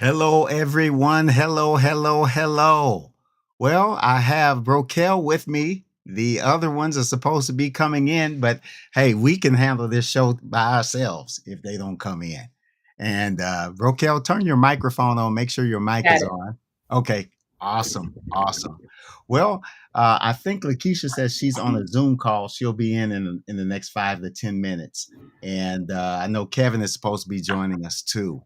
Hello, everyone. Hello, hello, hello. Well, I have Brokel with me. The other ones are supposed to be coming in, but hey, we can handle this show by ourselves if they don't come in. And Brokel, turn your microphone on. Make sure your mic Got is it. on. Okay, awesome, awesome. Well, I think Lakeisha says she's on a Zoom call. She'll be in the next 5 to 10 minutes, and I know Kevin is supposed to be joining us too.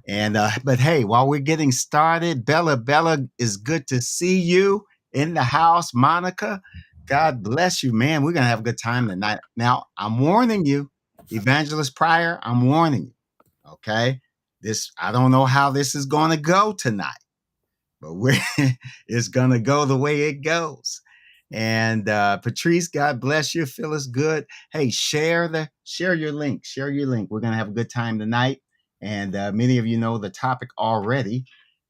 And but hey, while we're getting started, Bella is good to see you in the house. Monica, God bless you, man. We're gonna have a good time tonight. Now, I'm warning you, Evangelist Pryor, I'm warning you. Okay. This I don't know how this is gonna go tonight, but we're it's gonna go the way it goes. And Patrice, God bless you. Phyllis, good. Hey, share your link. Share your link. We're gonna have a good time tonight. And many of you know the topic already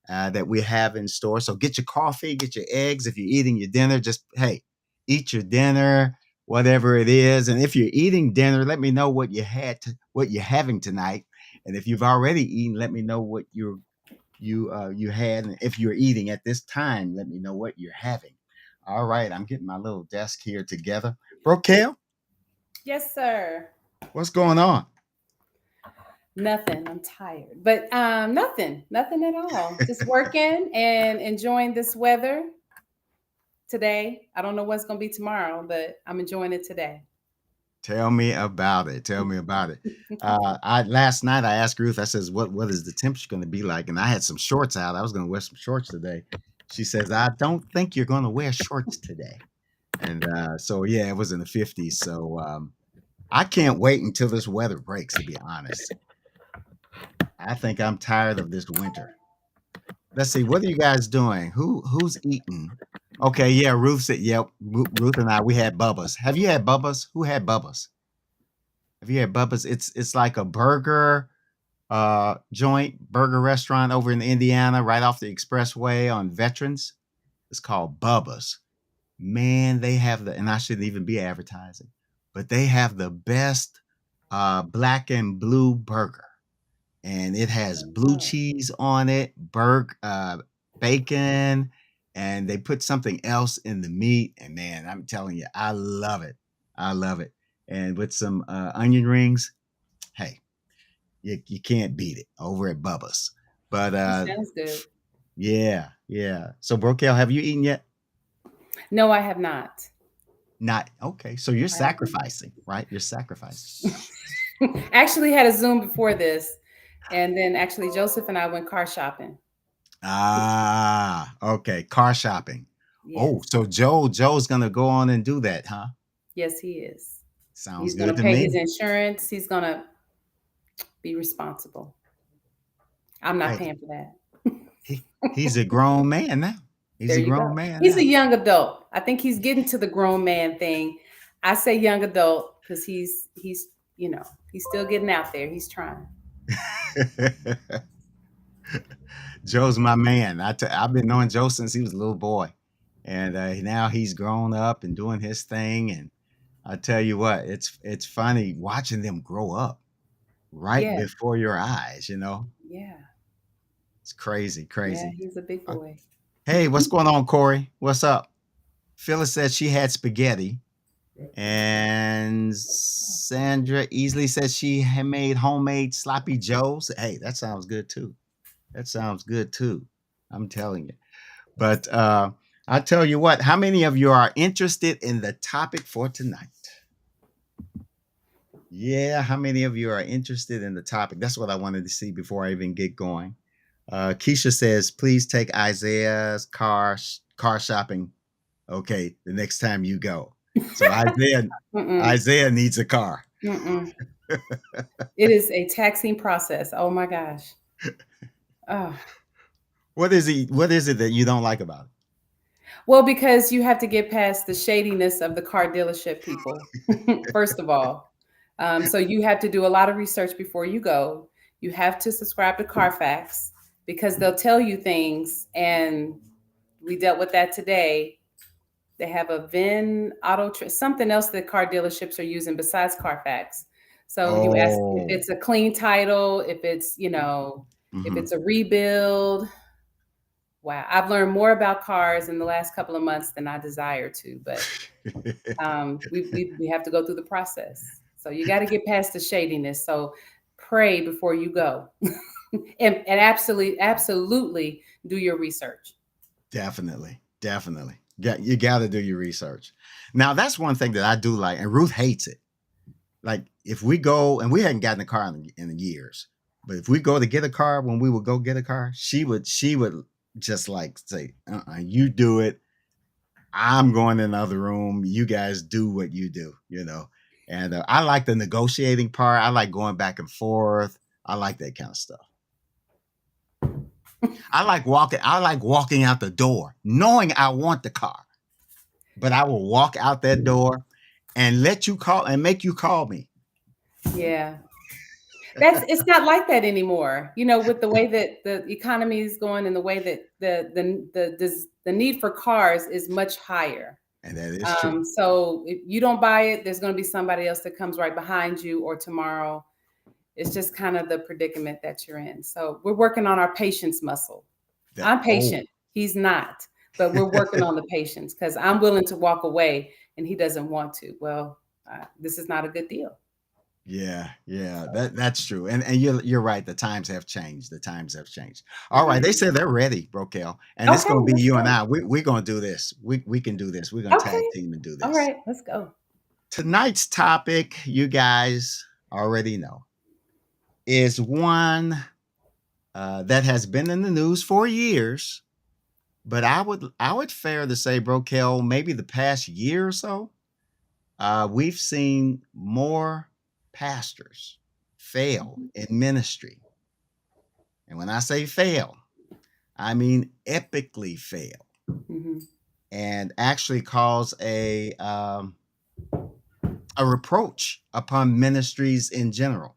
that we have in store. So get your coffee, get your eggs. If you're eating your dinner, just hey, eat your dinner, whatever it is. And if you're eating dinner, let me know what you're having tonight. And if you've already eaten, let me know what you had. And if you're eating at this time, let me know what you're having. All right, I'm getting my little desk here together. Brokel, Yes, sir. what's going on? Nothing. I'm tired, but nothing at all. Just working and enjoying this weather today. I don't know what's going to be tomorrow, but I'm enjoying it today. Tell me about it. Tell me about it. I last night I asked Ruth. I says, "What is the temperature going to be like?" And I had some shorts out. I was going to wear some shorts today. She says, "I don't think you're going to wear shorts today." And so yeah, it was in the 50s. So I can't wait until this weather breaks. To be honest, I think I'm tired of this winter. Let's see, what are you guys doing? Who's eating? Okay, yeah, Ruth said, yep. Ruth and I, we had Bubba's. Have you had Bubba's? Who had Bubba's? Have you had Bubba's? It's like a burger burger restaurant over in Indiana, right off the expressway on Veterans. It's called Bubba's. Man, they have and I shouldn't even be advertising, but they have the best black and blue burger. And it has blue Oh, cheese on it, bacon, and they put something else in the meat. And man, I'm telling you, I love it. I love it. And with some onion rings, hey, you can't beat it over at Bubba's. But that sounds good. yeah, yeah. So Brokel, have you eaten yet? No, I have not. Not okay. So you're I have sacrificing, right? You're sacrificing. not. Actually, had a Zoom before this, and then actually Joseph and I went car shopping. Ah, okay. Car shopping. Oh, Yes, so Joe's gonna go on and do that, huh? yes, he is. Sounds He's going good to to pay his me. insurance. He's going to be responsible. I'm not Hey, paying for that. he's a grown man now. He's There a you go. grown man He's a now. young adult. I think he's getting to the grown man thing. I say young adult because he's he's still getting out there. He's trying. Joe's my man. I've been knowing Joe since he was a little boy, and now he's grown up and doing his thing. And I tell you what, it's funny watching them grow up right Yeah, before your eyes. yeah, It's crazy, yeah. crazy. He's a big Uh, boy. Hey, what's going on, Corey? What's up? Phyllis said she had spaghetti. And Sandra easily said she had made homemade sloppy joes. Hey, that sounds good too. That sounds good too. I'm telling you. But I tell you what, how many of you are interested in the topic for tonight? Yeah, how many of you are interested in the topic? That's what I wanted to see before I even get going. Keisha says, please take Isaiah's car shopping. Okay, the next time you go. So Mm-mm, Isaiah needs a car. mm-mm. It is a taxing process. Oh my gosh. Oh. What is it that you don't like about Well, because you have to get past the shadiness of the car dealership people, first of all. So you have to do a lot of research before you go. You have to subscribe to Carfax because they'll tell you things. And we dealt with that today. They have a VIN something else that car dealerships are using besides Carfax. So you ask if Oh, it's a clean title, if it's, If Mhm. it's a rebuild, wow, I've learned more about cars in the last couple of months than I desire to, but we have to go through the process. So you got to get past the shadiness. So pray before you go, and absolutely do your research. Definitely, definitely. You gotta do your research. Now, that's one thing that I do like, and Ruth hates it. Like, if we go and we hadn't gotten a car in years, but if we go to get a car, when we would go get a car, she would just, like, say, you do it. I'm going in the other room. You guys do what you do, you know? And, I like the negotiating part. I like going back and forth. I like that kinda stuff. I like walking out the door knowing I want the car, but I will walk out that door and let you call and make you call me. Yeah. That's it's not like that anymore. With the way that the economy is going and the way that the need for cars is much higher. And that is true. So if you don't buy it, there's going to be somebody else that comes right behind you or tomorrow. It's just kind of the predicament that you're in. So we're working on our patience muscle. That I'm oh, patient. He's not, but we're working on the patience because I'm willing to walk away and he doesn't want to. Well, this is not a good deal. yeah, yeah, So, that's true. And you're right. The times have changed. The times have changed. All right, they mhm. said they're ready, Brokel, and it's Okay, going to be let's you and go. I. We're going to do this. We can do this. We're going to tag Okay. team and do All this. right, let's go. Tonight's topic, you guys already know, is one that has been in the news for years. But I would fair to say, Brokel, maybe the past year or so, we've seen more pastors fail Mhm, in ministry. And when I say fail, I mean epically fail mhm, and actually cause a reproach upon ministries in general.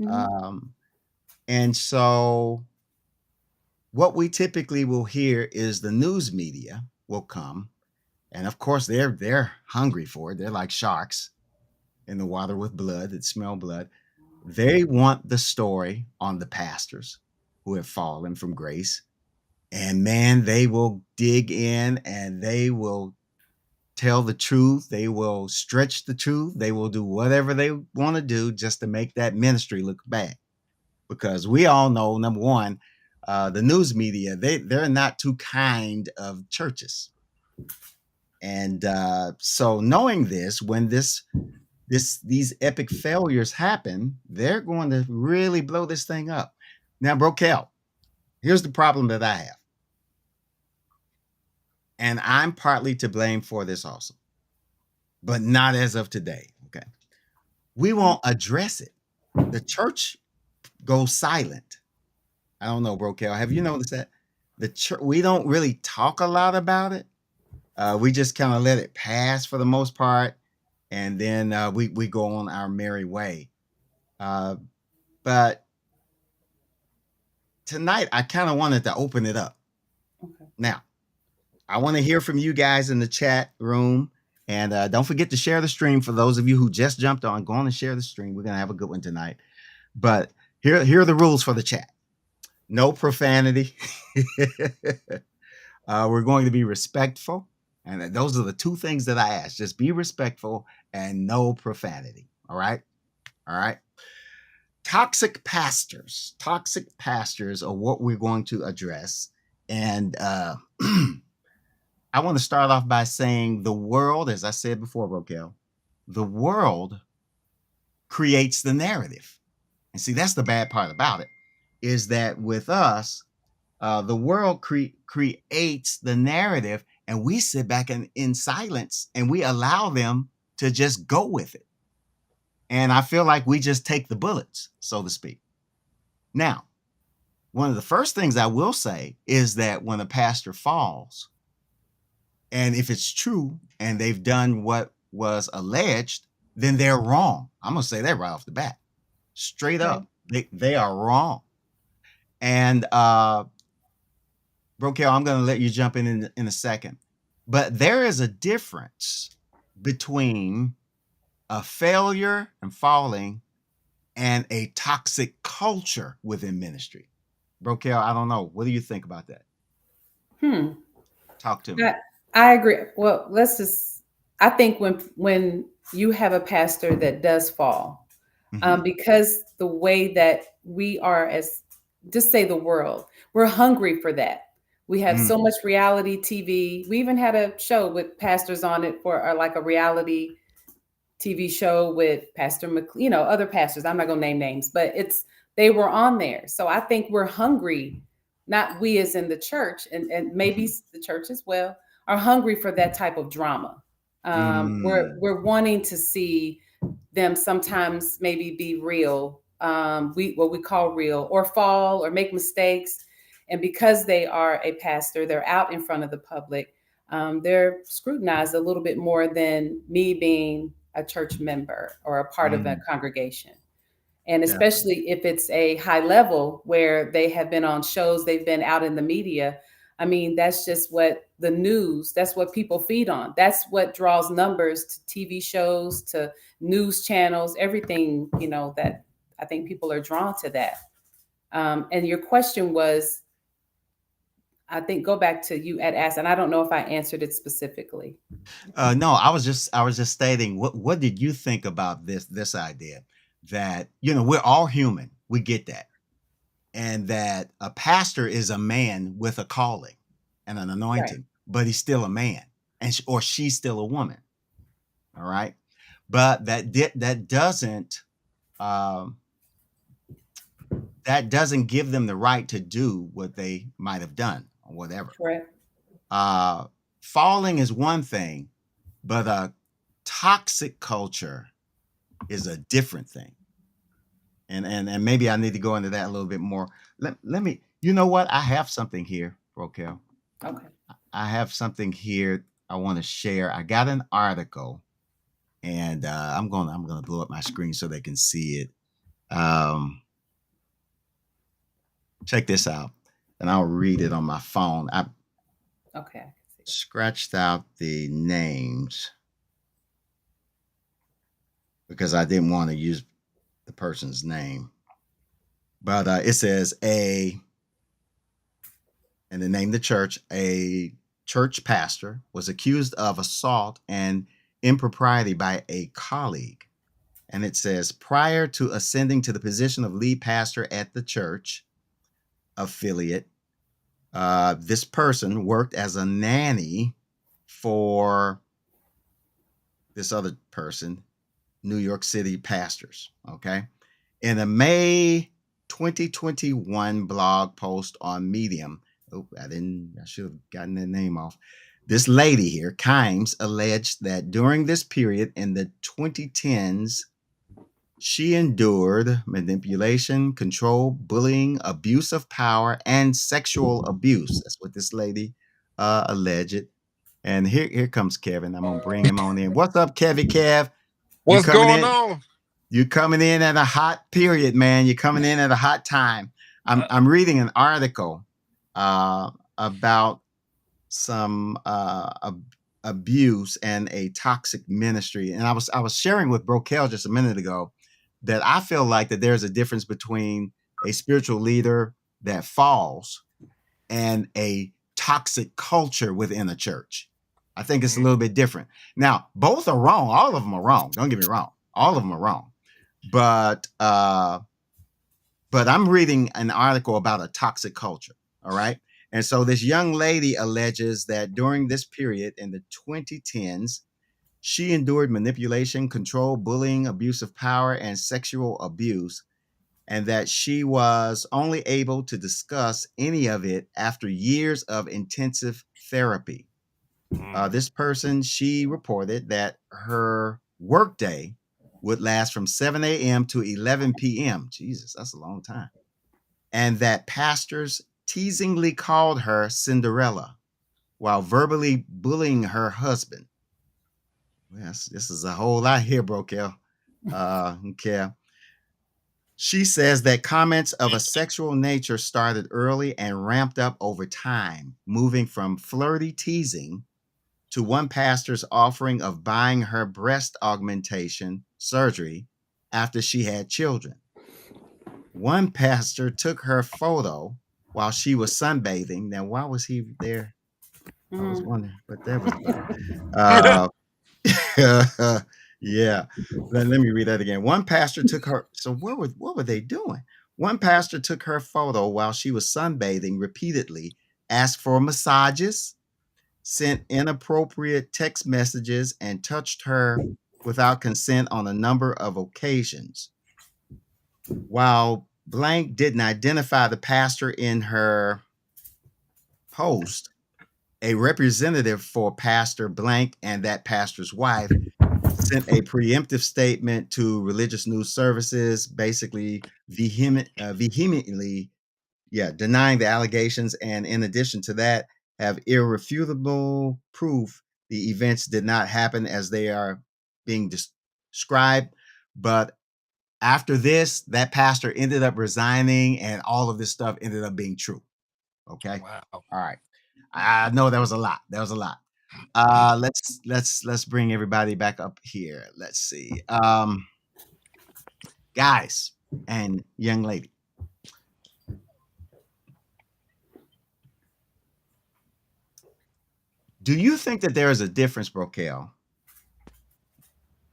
mhm, Um, and so what we typically will hear is the news media will come, and of course they're hungry for it. They're like sharks in the water with blood that smell blood. They want the story on the pastors who have fallen from grace. And man, they will dig in and they will tell the truth. They will stretch the truth. They will do whatever they want to do just to make that ministry look bad. Because we all know, number one, the news media, they're not too kind of churches. And so knowing this, when these epic failures happen, they're going to really blow this thing up. Now, Brokel, here's the problem that I have, and I'm partly to blame for this also, but not as of today. Okay, we mhm. won't address it. The church goes silent. I don't know, Brokel. Have you noticed that the church we don't really talk a lot about it? We just kind of let it pass for the most part, and then we go on our merry way. Uh, but tonight, I kind of wanted to open it up. Okay. Now, I want to hear from you guys in the chat room. And don't forget to share the stream. For those of you who just jumped on, go on and share the stream. We're going to have a good one tonight. But here are the rules for the chat: no profanity. We're going to be respectful. And those are the two things that I ask: just be respectful and no profanity. All right. All right. Toxic pastors. Toxic pastors are what we're going to address. And I want to start off by saying the world, as I said before, Roquel, the world creates the narrative. And see, that's the bad part about it, is that with us, the world creates the narrative, and we sit back in silence and we allow them to just go with it. And I feel like we just take the bullets, so to speak. Now, one of the first things I will say is that when a pastor falls, and if it's true and they've done what was alleged, then they're wrong. I'm going to say that right off the bat. Straight Okay. up. They are wrong. And Brokel, I'm going to let you jump in a second. But there is a difference between a failure and falling and a toxic culture within ministry. Brokel, I don't know. What do you think about that? Hmm. Talk to me. I, I agree. Well, let's just. I think when you have a pastor that does fall, Hmm. because the way that we are as, just say the world, we're hungry for that. We have Mm, so much reality TV. We even had a show with pastors on it for like a reality TV show with Pastor other pastors. I'm not gonna name names, but they were on there. So I think we're hungry, not we as in the church, and maybe mhm, the church as well, are hungry for that type of drama. mm, We're wanting to see them sometimes maybe be real, we what we call real, or fall or make mistakes. And because they are a pastor, they're out in front of the public. They're scrutinized a little bit more than me being a church member or a part of a mm. congregation. And Definitely. especially if it's a high level where they have been on shows, they've been out in the media. I mean, that's just what the news, that's what people feed on. That's what draws numbers to TV shows, to news channels, everything, that I think people are drawn to that. And your question was, I think, go back to you at asked, and I don't know if I answered it specifically. No, I was just stating what did you think about this idea that we're all human. We get that. And that a pastor is a man with a calling and an Right. anointing, but he's still a man or she's still a woman. All right. But um, that doesn't give them the right to do what they might have done or whatever. Correct. Uh, Falling is one thing, but a toxic culture is a different thing. And maybe I need to go into that a little bit more. Let me. You know what? I have something here, Rokel. Okay. I have something here I want to share. I got an article, and I'm gonna blow up my screen so they can see it. Check this out, and I'll read it on my phone. I Okay. I can see that. scratched out the names because I didn't want to use the person's name, but it says and they named the church. A church pastor was accused of assault and impropriety by a colleague. And it says, prior to ascending to the position of lead pastor at the church affiliate, this person worked as a nanny for this other person, New York City pastors. Okay. In a May 2021 blog post on Medium, oh, I should have gotten that name off. This lady here, Kimes, alleged that during this period in the 2010s, she endured manipulation, control, bullying, abuse of power, and sexual abuse. That's what this lady alleged. And here comes Kevin. I'm gonna bring him on in. What's up, Kevy Kev? You What's coming going in? on? You coming in at a hot period, man. You're coming in at a hot time. I'm Uh, I'm reading an article about some abuse and a toxic ministry, and I was sharing with Brokel just a minute ago that I feel like that there's a difference between a spiritual leader that falls and a toxic culture within a church. I think it's a mm, little bit different. Now, both are wrong. All of them are wrong. Don't get me wrong. All of them are wrong. But but I'm reading an article about a toxic culture. All right. And so this young lady alleges that during this period in the 2010s, she endured manipulation, control, bullying, abuse of power, and sexual abuse, and that she was only able to discuss any of it after years of intensive therapy. mm, This person, she reported that her workday would last from 7 a.m. to 11 p.m. Jesus, that's a long time. And that pastors teasingly called her Cinderella while verbally bullying her husband. Yes, this is a whole lot here, Brokel. Okay. She says that comments of a sexual nature started early and ramped up over time, moving from flirty teasing to one pastor's offering of buying her breast augmentation surgery after she had children. One pastor took her photo while she was sunbathing. Now, why was he there? I was Mhm. wondering what that was about. Uh, yeah. Let me read that again. One pastor took her. So what were they doing? One pastor took her photo while she was sunbathing repeatedly, asked for massages, sent inappropriate text messages, and touched her without consent on a number of occasions. While blank didn't identify the pastor in her post, a representative for Pastor blank and that pastor's wife sent a preemptive statement to religious news services, basically vehemently, denying the allegations, and in addition to that, have irrefutable proof the events did not happen as they are being described. But after this, that pastor ended up resigning, and all of this stuff ended up being true. Okay, Wow. all right. I know that was a lot. That was a lot. Let's bring everybody back up here. Let's see. Guys and young lady, do you think that there is a difference, Brokel,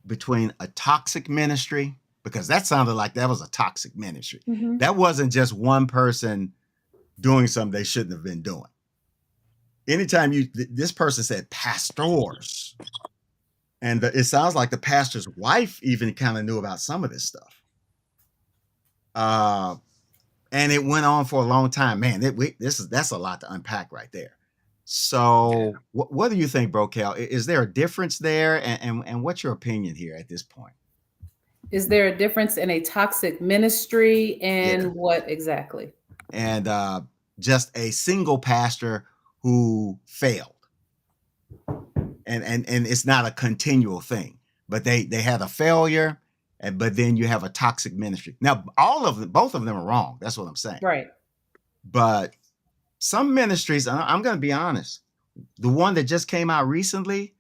between a toxic ministry? Because that sounded like that was a toxic ministry. Mhm. That wasn't just one person doing something they shouldn't have been doing. Anytime this person said pastors, and it sounds like the pastor's wife even kind of knew about some of this stuff. And it went on for a long time. Man, that's a lot to unpack right there. Yeah. So, what do you think, Brokel? Is there a difference there, and what's your opinion here at this point? Is there a difference in a toxic ministry Yeah, and what exactly? and just a single pastor who failed, and it's not a continual thing, but they had a failure, but then you have a toxic ministry. Now, both of them are wrong. That's what I'm saying. Right. But some ministries, I'm going to be honest, the one that just came out recently,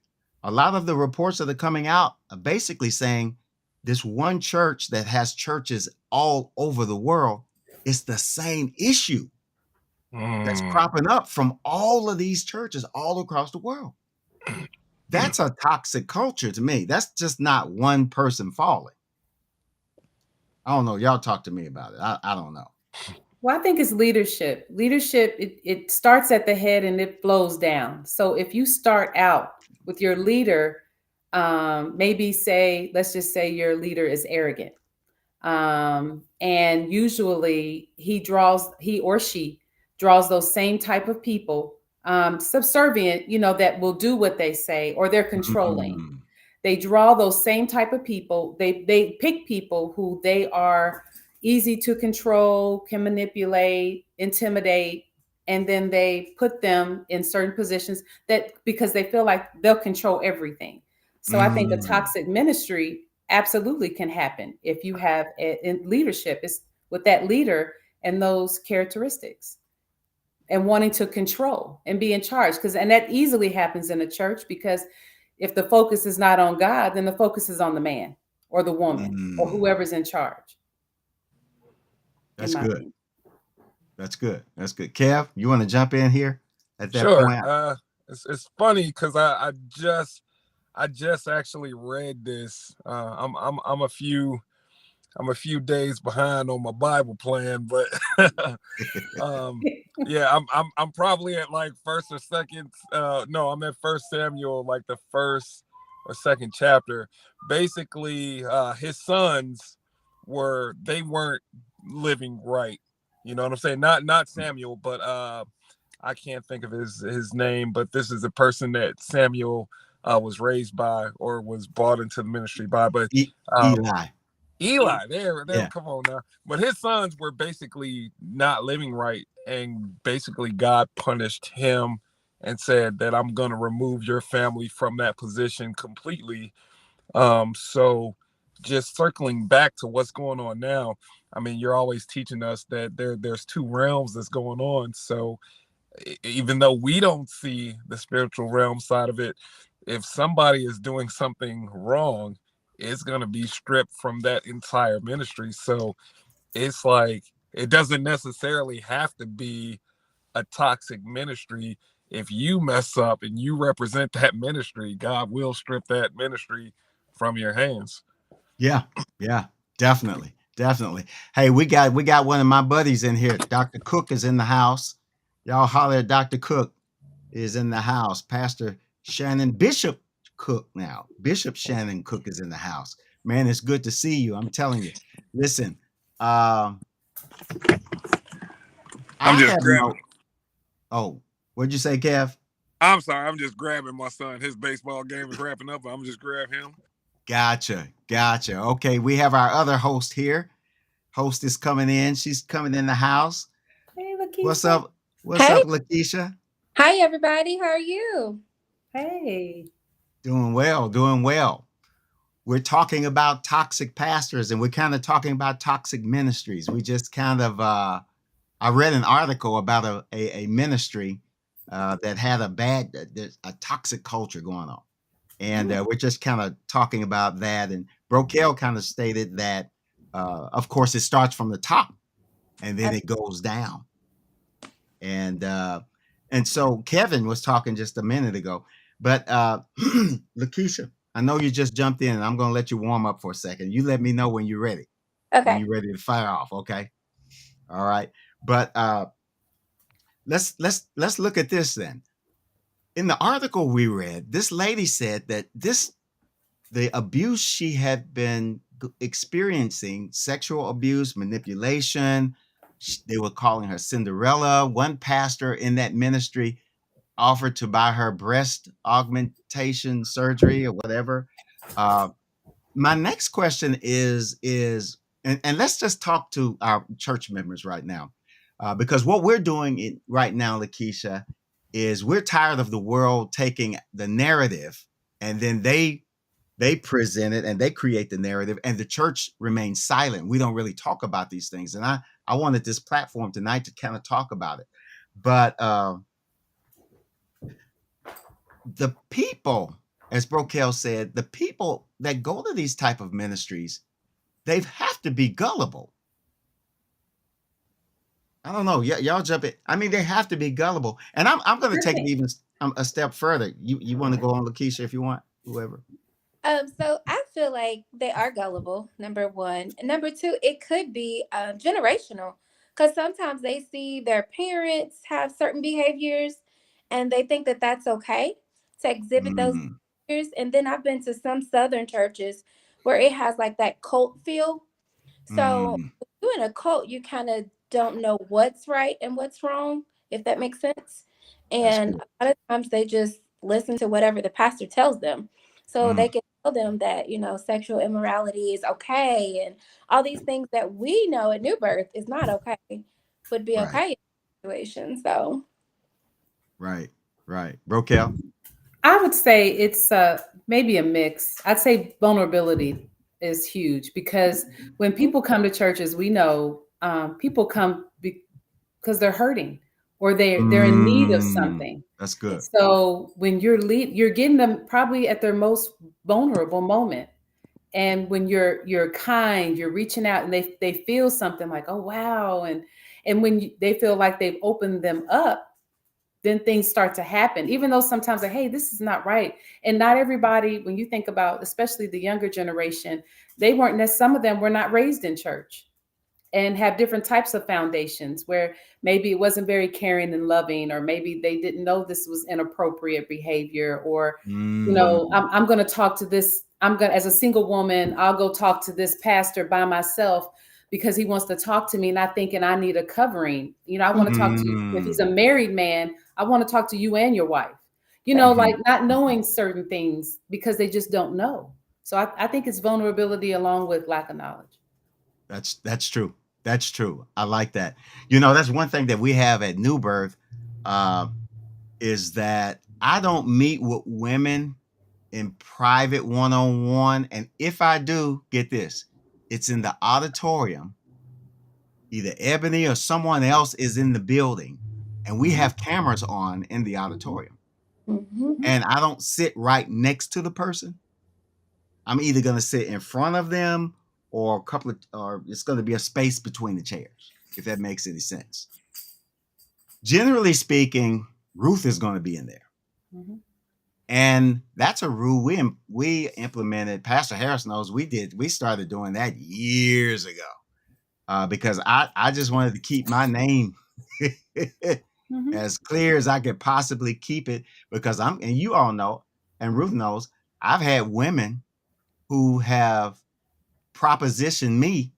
a lot of the reports that are coming out are basically saying this one church that has churches all over the world, it's the same issue that's Mm. cropping up from all of these churches all across the world. That's a toxic culture to me. That's just not one person falling. I don't know. Y'all talk to me about it. I don't know. Well, I think it's leadership. Leadership, it starts at the head and it flows down. So if you start out with your leader, maybe say, let's just say your leader is arrogant. And usually he or she draws those same type of people, subservient, that will do what they say, or they're controlling. Mm, They draw those same type of people. They pick people who they are easy to control, can manipulate, intimidate, and then they put them in certain positions that because they feel like they'll control everything. So I think a mm, toxic ministry absolutely can happen if you have in leadership is with that leader and those characteristics and wanting to control and be in charge, and that easily happens in a church because if the focus is not on God, then the focus is on the man or the woman or mm. whoever's in charge, in That's my good. opinion. That's good. That's good. Kev, you want to jump in here at that Sure. point? It's funny because I just actually read this. I'm a few days behind on my Bible plan, but um yeah, I'm probably at like first or second. No, I'm at First Samuel, like the first or second chapter. Basically, his sons they weren't living right. You know what I'm saying? Not Samuel, but I can't think of his name. But this is a person that Samuel was raised by or was brought into the ministry by. But um, Eli. Eli, there, Yeah. come on now. But his sons were basically not living right, and basically God punished him and said that I'm gonna remove your family from that position completely. So just circling back to what's going on now, I mean, you're always teaching us that there's two realms that's going on. So even though we don't see the spiritual realm side of it, if somebody is doing something wrong, it's going to be stripped from that entire ministry. So it's like it doesn't necessarily have to be a toxic ministry. If you mess up and you represent that ministry, God will strip that ministry from your hands. Yeah, yeah, definitely, definitely. Hey, we got one of my buddies in here. Dr. Cook is in the house. Y'all holler at Dr. Cook is in the house. Pastor Shannon Bishop Cook now. Bishop Shannon Cook is in the house. Man, it's good to see you. I'm telling you. Listen, um, I'm I just have grabbing. no. Oh, what'd you say, Kev? I'm sorry. I'm just grabbing my son. His baseball game is wrapping up. I'm just grab him. Gotcha, gotcha. Okay, we have our other host here. Host is coming in. She's coming in the house. Hey, What's Lakeisha. up? What's Hey, up, Lakeisha? hi everybody. How are you? Hey. Doing well, doing well. We're talking about toxic pastors and we're kind of talking about toxic ministries. We just kind of, I read an article about a ministry that had a toxic culture going on. And we're just kind of talking about that. And Brokel kind of stated that, of course, it starts from the top and then it goes down. And so Kevin was talking just a minute ago, but Lakeisha, I know you just jumped in, and I'm going to let you warm up for a second. You let me know when you're ready, when Okay. you're ready to fire off. Okay, all right. But let's look at this then. In the article we read, this lady said that the abuse she had been experiencing, sexual abuse, manipulation. They were calling her Cinderella. One pastor in that ministry offered to buy her breast augmentation surgery or whatever. Uh, my next question and let's just talk to our church members right now, because what we're doing right now, Lakeisha, is we're tired of the world taking the narrative and then they present it and they create the narrative and the church remains silent. We don't really talk about these things. And I wanted this platform tonight to kind of talk about it. But the people, as Brokel said, the people that go to these type of ministries, they have to be gullible. I don't know. Y'all jump in. I mean, they have to be gullible. And I'm going to take it even a step further. You want to go on, Lakeisha, if you want, whoever. So I feel like they are gullible, number one. And number two, it could be generational because sometimes they see their parents have certain behaviors and they think that that's okay to exhibit those Mm, behaviors. And then I've been to some Southern churches where it has like that cult feel. So mm, when you're in a cult, you kind of don't know what's right and what's wrong, if that makes sense. that's And good. a lot of times they just listen to whatever the pastor tells them. So they Mm, can tell them that, sexual immorality is okay and all these things that we know at new birth is not okay, would be right, okay in the situation. So right, right. Brokel. I would say it's maybe a mix. I'd say vulnerability is huge because when people come to churches, we know people come because they're hurting or they're in need of something. That's good. So when you're getting them probably at their most vulnerable moment. And when you're kind, you're reaching out and they feel something like, oh wow. And when they feel like they've opened them up, then things start to happen, even though sometimes like, hey, this is not right. And not everybody, when you think about especially the younger generation, some of them were not raised in church and have different types of foundations where maybe it wasn't very caring and loving, or maybe they didn't know this was inappropriate behavior, or Mm, I'm going to talk to this. As a single woman, I'll go talk to this pastor by myself because he wants to talk to me, not thinking I need a covering. I want to talk to you. If he's mm, a married man, I want to talk to you and your wife. mhm, Like not mhm. knowing certain things because they just don't know. So I think it's vulnerability along with lack of knowledge. That's true. That's true. I like that. That's one thing that we have at New Birth, uh, is that I don't meet with women in private one-on-one, and if I do, get this, it's in the auditorium. Either Ebony or someone else is in the building, and we have cameras on in the auditorium, mhm. and I don't sit right next to the person. I'm either gonna sit in front of them or it's gonna be a space between the chairs. if that makes any sense. Generally speaking, Ruth is going to be in there. Mm-hmm. And that's a rule we implemented. Pastor Harris knows we started doing that years ago because I just wanted to keep my name Mm-hmm. as clear as I could possibly keep it, because and you all know, and Ruth knows, I've had women who have propositioned me.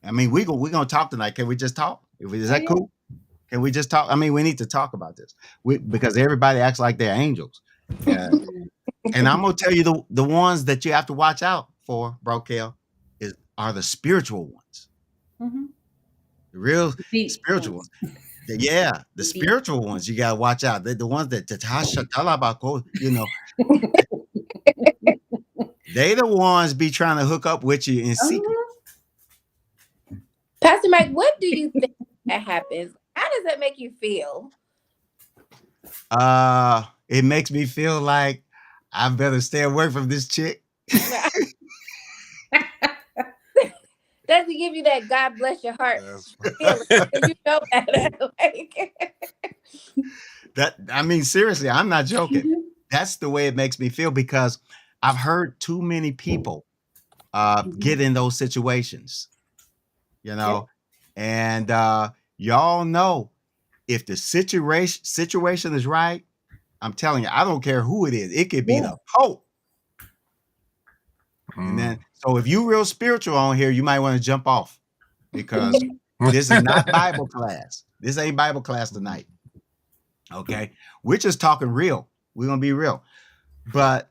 I mean, we're going to talk tonight. Can we just talk? Is that cool? Can we just talk? I mean, we need to talk about this because everybody acts like they're angels. And I'm going to tell you the ones that you have to watch out for, Bro Kel, are the spiritual ones. Mm-hmm. The real Deep spiritual ones. ones. The spiritual ones. You got to watch out. They're the ones that, you know, they the ones be trying to hook up with you in secret. Pastor Mike, what do you think that happens? How does that make you feel? It makes me feel like I better stay away from this chick. Does he give you that God bless your heart feeling? You know that. I mean, seriously, I'm not joking. That's the way it makes me feel, because I've heard too many people get in those situations, you know, and y'all know, if the situation is right, I'm telling you, I don't care who it is. It could be the Pope. And then, so if you real spiritual on here, you might want to jump off, because this is not Bible class. This ain't Bible class tonight. Okay. We're just talking real. We're going to be real. But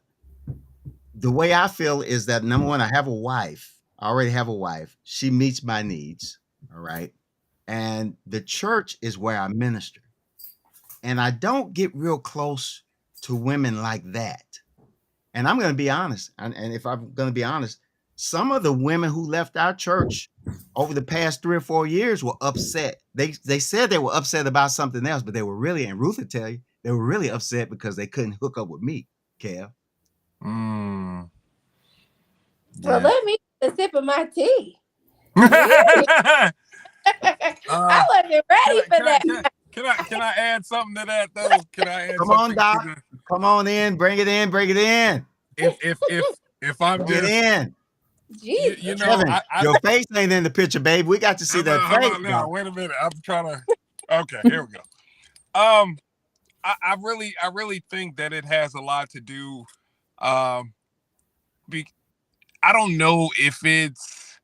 the way I feel is that, number one, I have a wife. I already have a wife. She meets my needs. All right. And the church is where I minister. And I don't get real close to women like that. And I'm going to be honest. And if I'm going to be honest, some of the women who left our church over the past 3 or 4 years were upset. They said they were upset about something else, but they were really, and Ruth would tell you, they were really upset because they couldn't hook up with me, Kev. Well, let me take a sip of my tea. I wasn't ready for that. Can I add something to that though? Can I add Come something? on, Doc. Come on in. Bring it in. Bring it in. If I'm bring just it in. You know, Kevin, your face ain't in the picture, babe. We got to see that face. Now, wait a minute. I'm trying to. Okay, here we go. I really think that it has a lot to do. I don't know if it's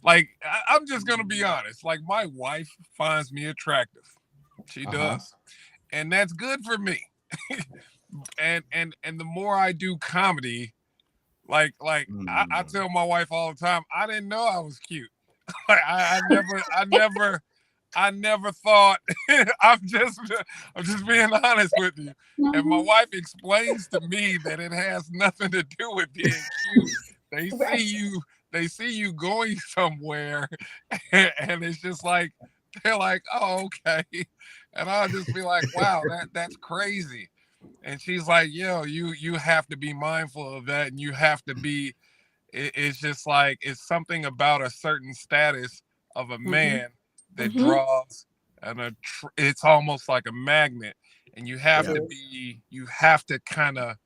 like, I'm just gonna be honest. Like, my wife finds me attractive. She does, and that's good for me. and the more I do comedy, like I tell my wife all the time, I didn't know I was cute. I never thought. I'm just being honest with you. And my wife explains to me that it has nothing to do with being cute. They see you going somewhere, and it's just like, they're like, oh, okay. And I'll just be like, wow, that's crazy. And she's like, yo, you have to be mindful of that, and you have to be. It's just like, it's something about a certain status of a man that draws, and it's almost like a magnet, and you have to kind of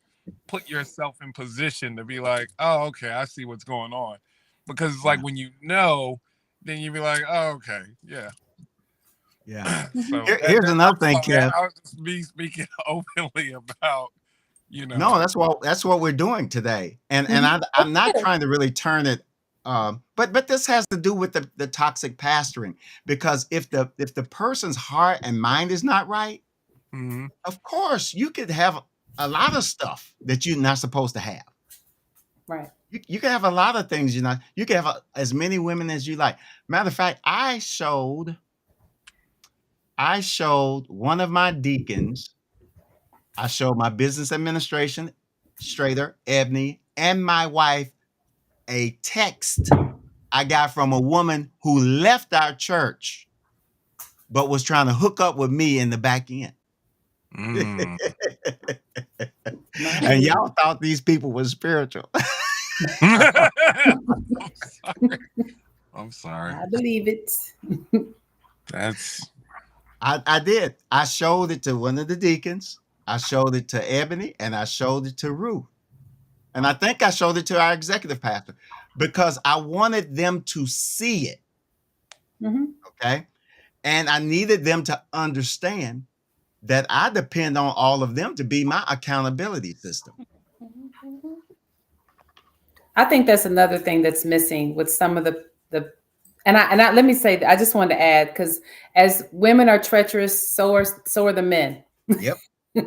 put yourself in position to be like, oh, okay, I see what's going on, because it's like, when you know, then you be like, oh, okay, yeah. So here's another thing, Kev. I was just be speaking openly about, you know. No, that's what we're doing today, and I'm not trying to really turn it, but this has to do with the toxic pastoring, because if the person's heart and mind is not right, of course you could have a lot of stuff that you're not supposed to have. Right. You can have a lot of things you can have as many women as you like. Matter of fact, I showed one of my deacons. I showed my business administration, Strader, Ebony, and my wife a text I got from a woman who left our church, but was trying to hook up with me in the back end. And y'all thought these people were spiritual. I'm sorry. I believe it. That's I did. I showed it to one of the deacons. I showed it to Ebony, and I showed it to Ruth. And I think I showed it to our executive pastor because I wanted them to see it. Mhm. Okay. And I needed them to understand that I depend on all of them to be my accountability system. I think that's another thing that's missing with some of the and I let me say I just wanted to add because as women are treacherous, so are the men. Yep.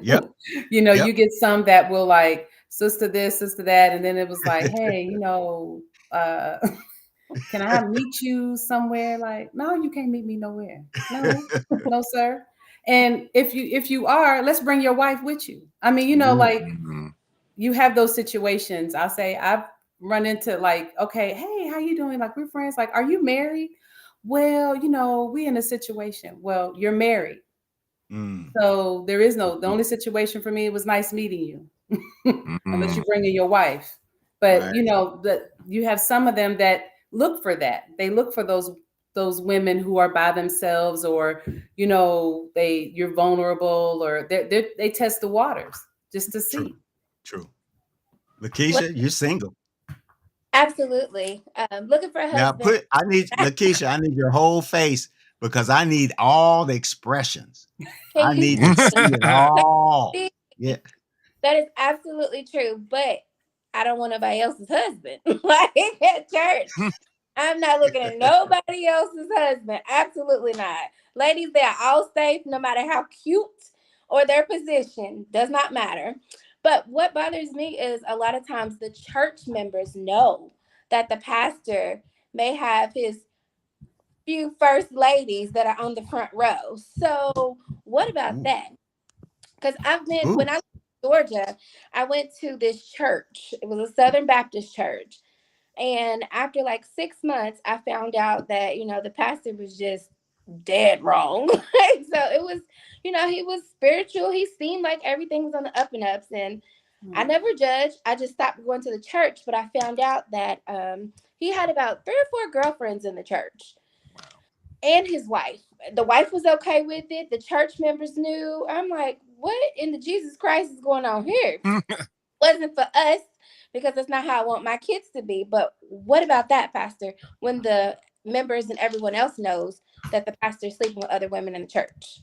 Yep. You know, Yep. you get some that will like sister this, sister that, and then it was like, hey, uh, can I meet you somewhere? Like, no, you can't meet me nowhere. No, no, sir. And if you are, let's bring your wife with you. I mean, like Mhm. you have those situations. I'll say I've run into like, okay, hey, how you doing? Like we're friends. Like, are you married? Well, we in a situation. Well, you're married. Mm. So there is the only situation for me, it was nice meeting you. Unless Mhm. you bring in your wife. But Right. that you have some of them that look for that. They look for those women who are by themselves, or you're vulnerable, or they test the waters just to True. see. True. Well, Lakeisha, you're single. absolutely. Looking for a Now husband. I need Lakeisha, I need your whole face because I need all the expressions. Can I you need to see it all. see? Yeah. That is absolutely true. But I don't want nobody else's husband. Like at church. I'm not looking at nobody else's husband. Absolutely not. Ladies, they are all safe, no matter how cute or their position. Does not matter. But what bothers me is a lot of times the church members know that the pastor may have his few first ladies that are on the front row. So what about Ooh. that? Because when Ooh. I was in Georgia, I went to this church. It was a Southern Baptist church. And after like 6 months, I found out that, the pastor was just dead wrong. So it was, he was spiritual. He seemed like everything was on the up and ups. And I Hmm. never judged. I just stopped going to the church. But I found out that he had about 3 or 4 girlfriends in the church and his wife. The wife was okay with it. The church members knew. I'm like, what in the Jesus Christ is going on here? Wasn't for us because that's not how I want my kids to be. But what about that, Pastor? When the members and everyone else knows that the pastor's sleeping with other women in the church.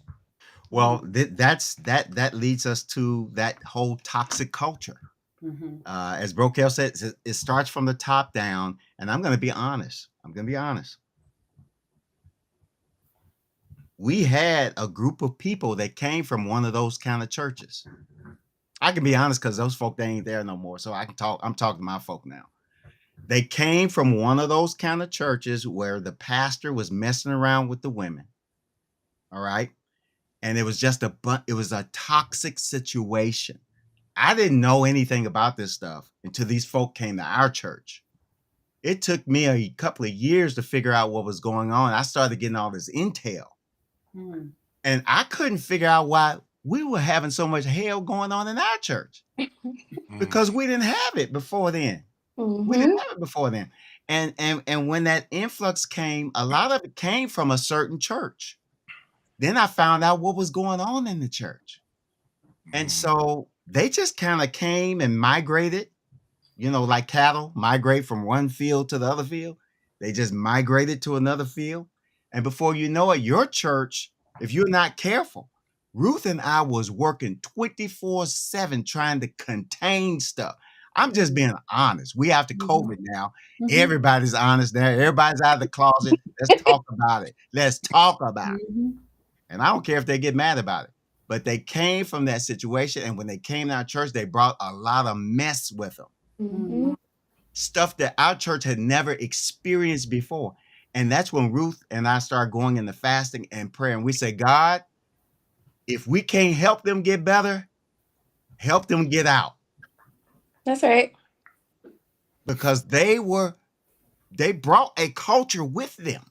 Well, that leads us to that whole toxic culture. Hmm. As Brokel said, it starts from the top down. And I'm going to be honest. We had a group of people that came from one of those kind of churches. I can be honest because those folk, they ain't there no more. So I can talk. I'm talking to my folk now. They came from one of those kind of churches where the pastor was messing around with the women. All right. And it was just it was a toxic situation. I didn't know anything about this stuff until these folk came to our church. It took me a couple of years to figure out what was going on. I started getting all this intel, Hmm. and I couldn't figure out why we were having so much hell going on in our church Mhm. because we didn't have it before then. We didn't Mm-hmm. have it before then. And when that influx came, a lot of it came from a certain church. Then I found out what was going on in the church. And Mhm. so they just kind of came and migrated, like cattle migrate from one field to the other field. They just migrated to another field. And before you know it, your church, if you're not careful, Ruth and I was working 24/7 trying to contain stuff. I'm just being honest. We after Hmm. COVID now. Hmm. Everybody's honest now. Everybody's out of the closet. Let's talk about it. Let's talk about it. Hmm. And I don't care if they get mad about it. But they came from that situation. And when they came to our church, they brought a lot of mess with them. Mm-hmm. Stuff that our church had never experienced before. And that's when Ruth and I started going into fasting and prayer. And we say, God, if we can't help them get better, help them get out. That's right. Because they brought a culture with them.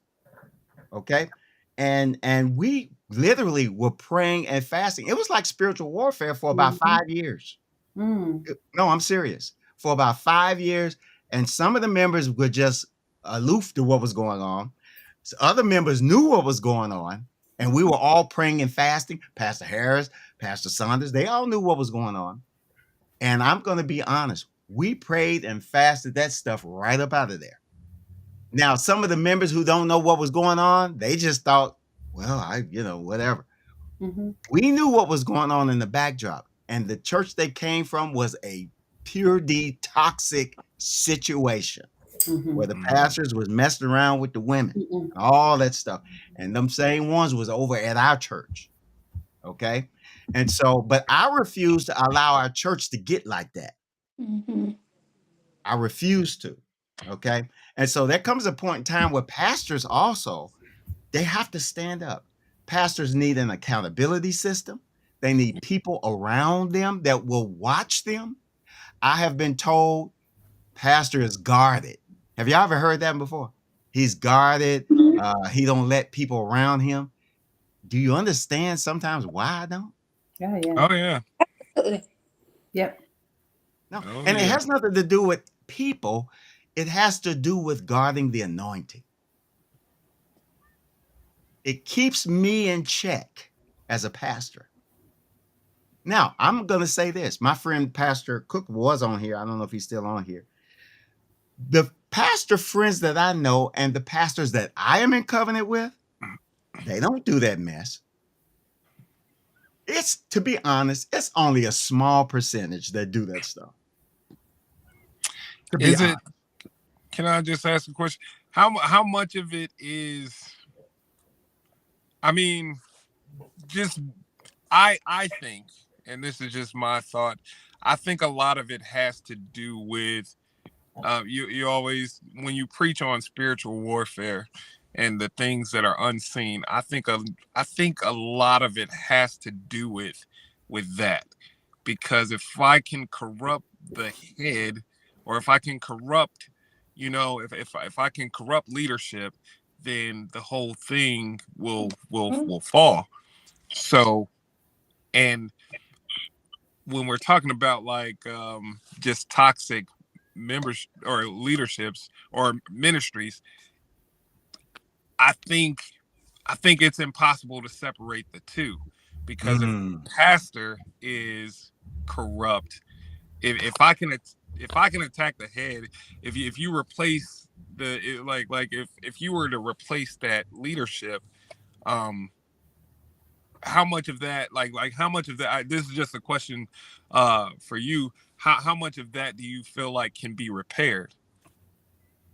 Okay. And we literally were praying and fasting. It was like spiritual warfare for about Hmm. 5 years. Hmm. No, I'm serious. For about 5 years. And some of the members were just aloof to what was going on. So other members knew what was going on, and we were all praying and fasting. Pastor Harris, Pastor Saunders, they all knew what was going on. And I'm going to be honest, we prayed and fasted that stuff right up out of there. Now, some of the members who don't know what was going on, they just thought, well, whatever. Mm-hmm. We knew what was going on in the backdrop, and the church they came from was a pure D toxic situation Mm-hmm. where the pastors was messing around with the women Mm-mm. and all that stuff. And them same ones was over at our church. Okay. And so, but I refuse to allow our church to get like that. Mm-hmm. I refuse to. Okay. And so there comes a point in time where pastors also, they have to stand up. Pastors need an accountability system. They need people around them that will watch them. I have been told pastor is guarded. Have y'all ever heard that before? He's guarded. He don't let people around him. Do you understand sometimes why I don't? Yeah, yeah. Oh yeah. Yep. No. Oh, And it yeah. has nothing to do with people. It has to do with guarding the anointing. It keeps me in check as a pastor. Now, I'm going to say this. My friend Pastor Cook was on here. I don't know if he's still on here. The pastor friends that I know and the pastors that I am in covenant with, they don't do that mess. It's, to be honest, it's only a small percentage that do that stuff. To be Is it? honest. Can I just ask a question? How much of it is? I mean, just I think, and this is just my thought. I think a lot of it has to do with you always, when you preach on spiritual warfare and the things that are unseen, I think a lot of it has to do with that. Because if I can corrupt the head, or if I can corrupt, if I can corrupt leadership, then the whole thing will fall. So, and when we're talking about like just toxic members or leaderships or ministries, I think it's impossible to separate the two, because if the pastor is corrupt, if I can attack the head, if you replace if you were to replace that leadership, how much of that, how much of that, this is just a question for you, how much of that do you feel like can be repaired?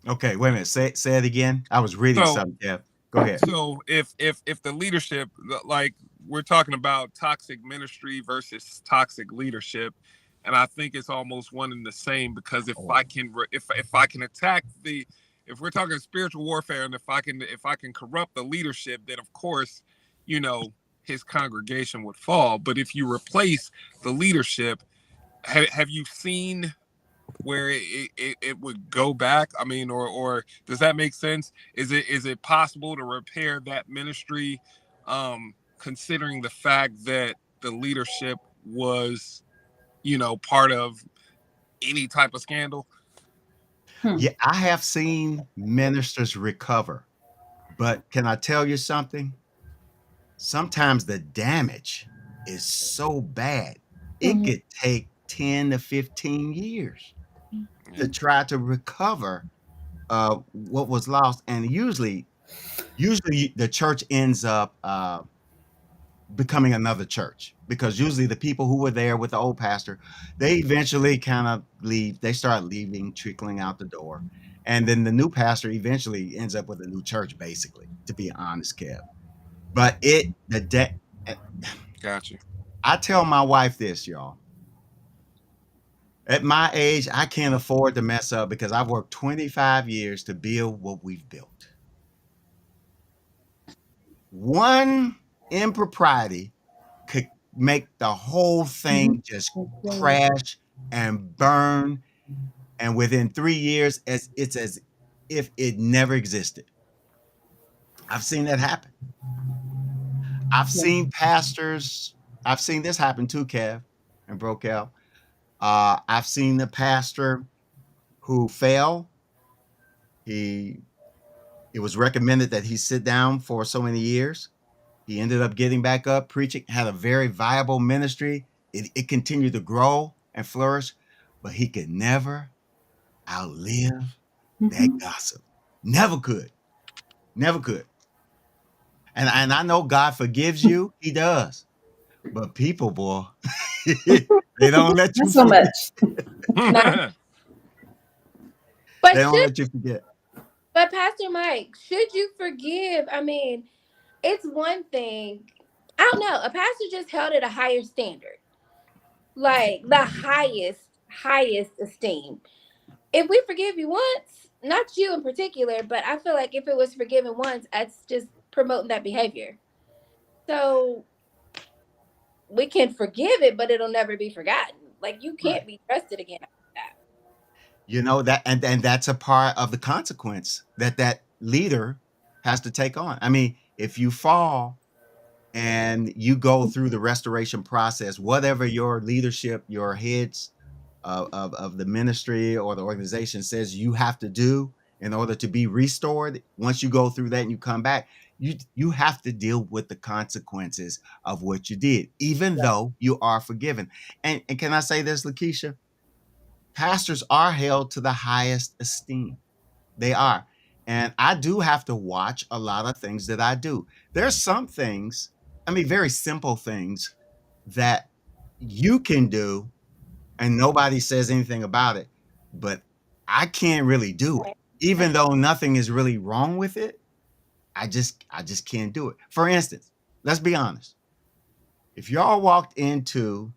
Okay, wait a minute. Say it again. I was reading So something. Yeah, go ahead. So if the leadership, like we're talking about toxic ministry versus toxic leadership, and I think it's almost one and the same, because if I can attack the, if we're talking spiritual warfare, and if I can corrupt the leadership, then of course, his congregation would fall. But if you replace the leadership, have you seen where it would go back? I mean, or does that make sense? Is it possible to repair that ministry, considering the fact that the leadership was, part of any type of scandal? Yeah, I have seen ministers recover, but can I tell you something? Sometimes the damage is so bad, it could take 10 to 15 years to try to recover what was lost. And usually the church ends up becoming another church, because usually the people who were there with the old pastor, they eventually kind of leave. They start leaving, trickling out the door. And then the new pastor eventually ends up with a new church, basically, to be honest, Kev. But Gotcha. I tell my wife this, y'all. At my age, I can't afford to mess up, because I've worked 25 years to build what we've built. One impropriety could make the whole thing just crash and burn. And within 3 years, it's as if it never existed. I've seen that happen. I've seen pastors, I've seen this happen too, Kev and Brokel. I've seen the pastor who fell, He It was recommended that he sit down for so many years. He ended up getting back up, preaching, had a very viable ministry. It continued to grow and flourish, but he could never outlive that Mhm. gossip. Never could. Never could. And I know God forgives you. He does. But people, boy, they don't let Not you so forget. much. No, They but don't should let you forget. but Pastor Mike, should you forgive? I mean, it's one thing. I don't know. A pastor just held it a higher standard, like the highest esteem. If we forgive you once, not you in particular, but I feel like if it was forgiven once, that's just promoting that behavior. So we can forgive it, but it'll never be forgotten. Like you Right. can't be trusted again after You know that, and that's a part of the consequence that that leader has to take on. I mean, if you fall and you go through the restoration process, whatever your leadership, your heads of the ministry or the organization says you have to do in order to be restored, once you go through that and you come back, you have to deal with the consequences of what you did, even though you are forgiven. And can I say this, Lakeisha? Pastors are held to the highest esteem. They are. And I do have to watch a lot of things that I do. There's some things, I mean, very simple things that you can do and nobody says anything about it, but I can't really do it. Even that. though nothing is really wrong with it, I just can't do it. For instance, let's be honest. If y'all walked to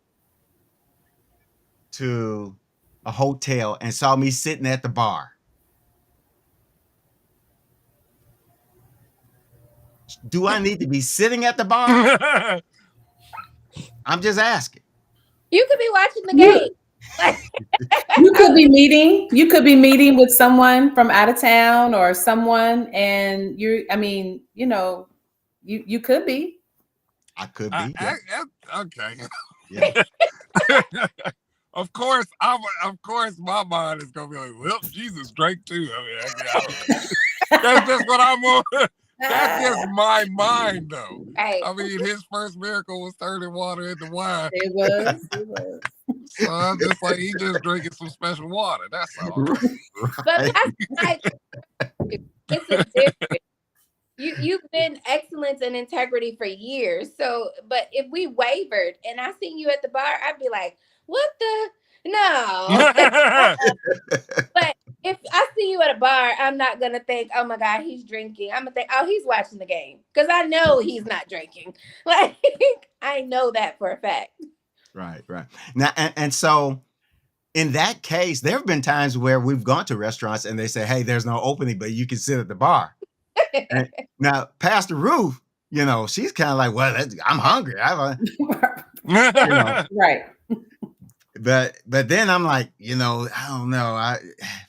a hotel and saw me sitting at the bar, do I need to be sitting at the bar? I'm just asking. You could be watching the game. You Like you could be meeting. You could be meeting with someone from out of town or someone, and you. I mean, you could be. I could be, yeah, Okay. yeah. Of course, my mind is gonna be like, well, Jesus drank too. I mean, I don't know. That's just what I'm on. That's just my mind, though. hey, I mean, his first miracle was turning water into wine. It was. It was. So I'm just like, he just drinking some special water. That's all. but Right. Pastor Mike, it's a difference. You've been excellence and integrity for years. So, but if we wavered and I seen you at the bar, I'd be like, "What the no?" But if I see you at a bar, I'm not gonna think, "Oh my God, he's drinking." I'm gonna think, "Oh, he's watching the game," because I know he's not drinking. Like I know that for a fact. Right, right. Now, and so in that case, there have been times where we've gone to restaurants and they say, "Hey, there's no opening, but you can sit at the bar." And now, Pastor Ruth, she's kind of like, "Well, I'm hungry. You know." Right. But then I'm like, I don't know.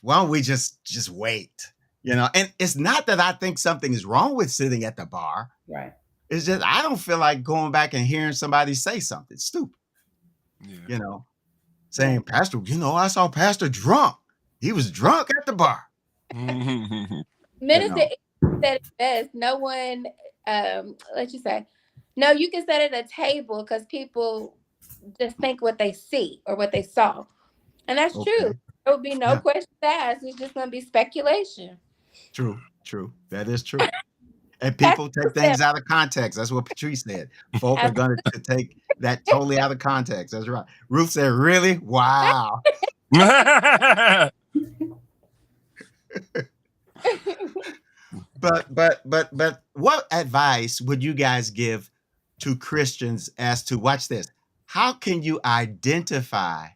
Why don't we just wait? And it's not that I think something is wrong with sitting at the bar. Right. It's just I don't feel like going back and hearing somebody say something stupid. Yeah. You know, saying, Pastor, I saw Pastor drunk. He was drunk at the bar. Minister said it best. No one, let you say, no, you can sit at a table because people just think what they see or what they saw. And that's true. Okay. There will be no Yeah. questions asked. It's just going to be speculation. True. True. That is true. And Pastor people take said, things out of context. That's what Patrice said. Folk are going to take that totally out of context. That's right. Ruth said, really? Wow. But what advice would you guys give to Christians as to, watch this, how can you identify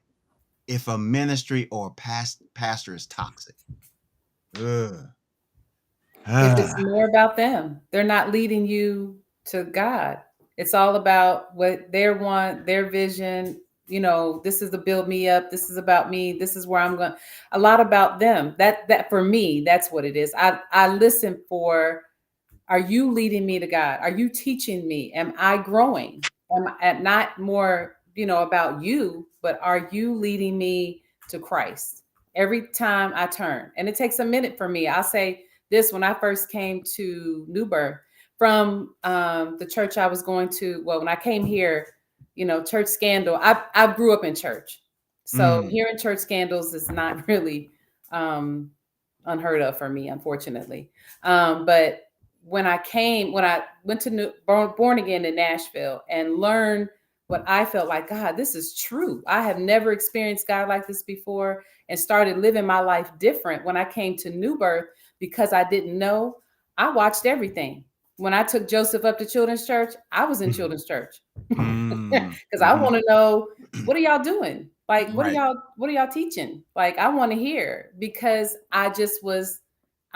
if a ministry or pastor is toxic? Ugh. If it's Ah, more about them, they're not leading you to God. It's all about what they want, their vision. This is to build me up. This is about me. This is where I'm going. A lot about them. That for me, that's what it is. I listen for. Are you leading me to God? Are you teaching me? Am I growing? Not more, about you, but are you leading me to Christ? every time I turn. And it takes a minute for me. I'll say this: when I first came to New Birth from the church I was going to, well, when I came here, church scandal. I grew up in church. So Mm. hearing church scandals is not really unheard of for me, unfortunately. But when I went to born again in Nashville and learned what I felt like, God, this is true. I have never experienced God like this before, and started living my life different when I came to New Birth because I didn't know. I watched everything. When I took Joseph up to children's church, I was in children's church Mm. because I Mhm. want to know, what are y'all doing? Like, Right. what are y'all teaching? Like, I want to hear, because I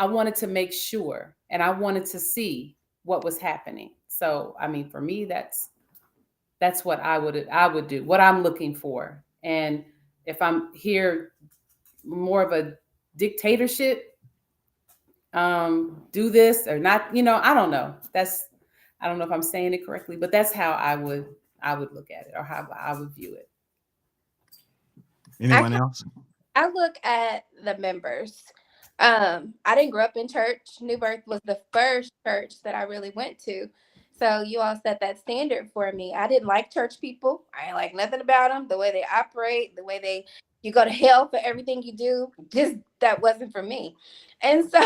wanted to make sure, and I wanted to see what was happening. So, I mean, for me, that's what I would do, what I'm looking for. And if I'm here more of a dictatorship, do this or not, I don't know. I don't know if I'm saying it correctly, but that's how I would look at it, or how I would view it. I Anyone else? I look at the members. I didn't grow up in church. New Birth was the first church that I really went to. So you all set that standard for me. I didn't like church people. I ain't like nothing about them. The way they operate, the way you go to hell for everything you do. Just that wasn't for me. And so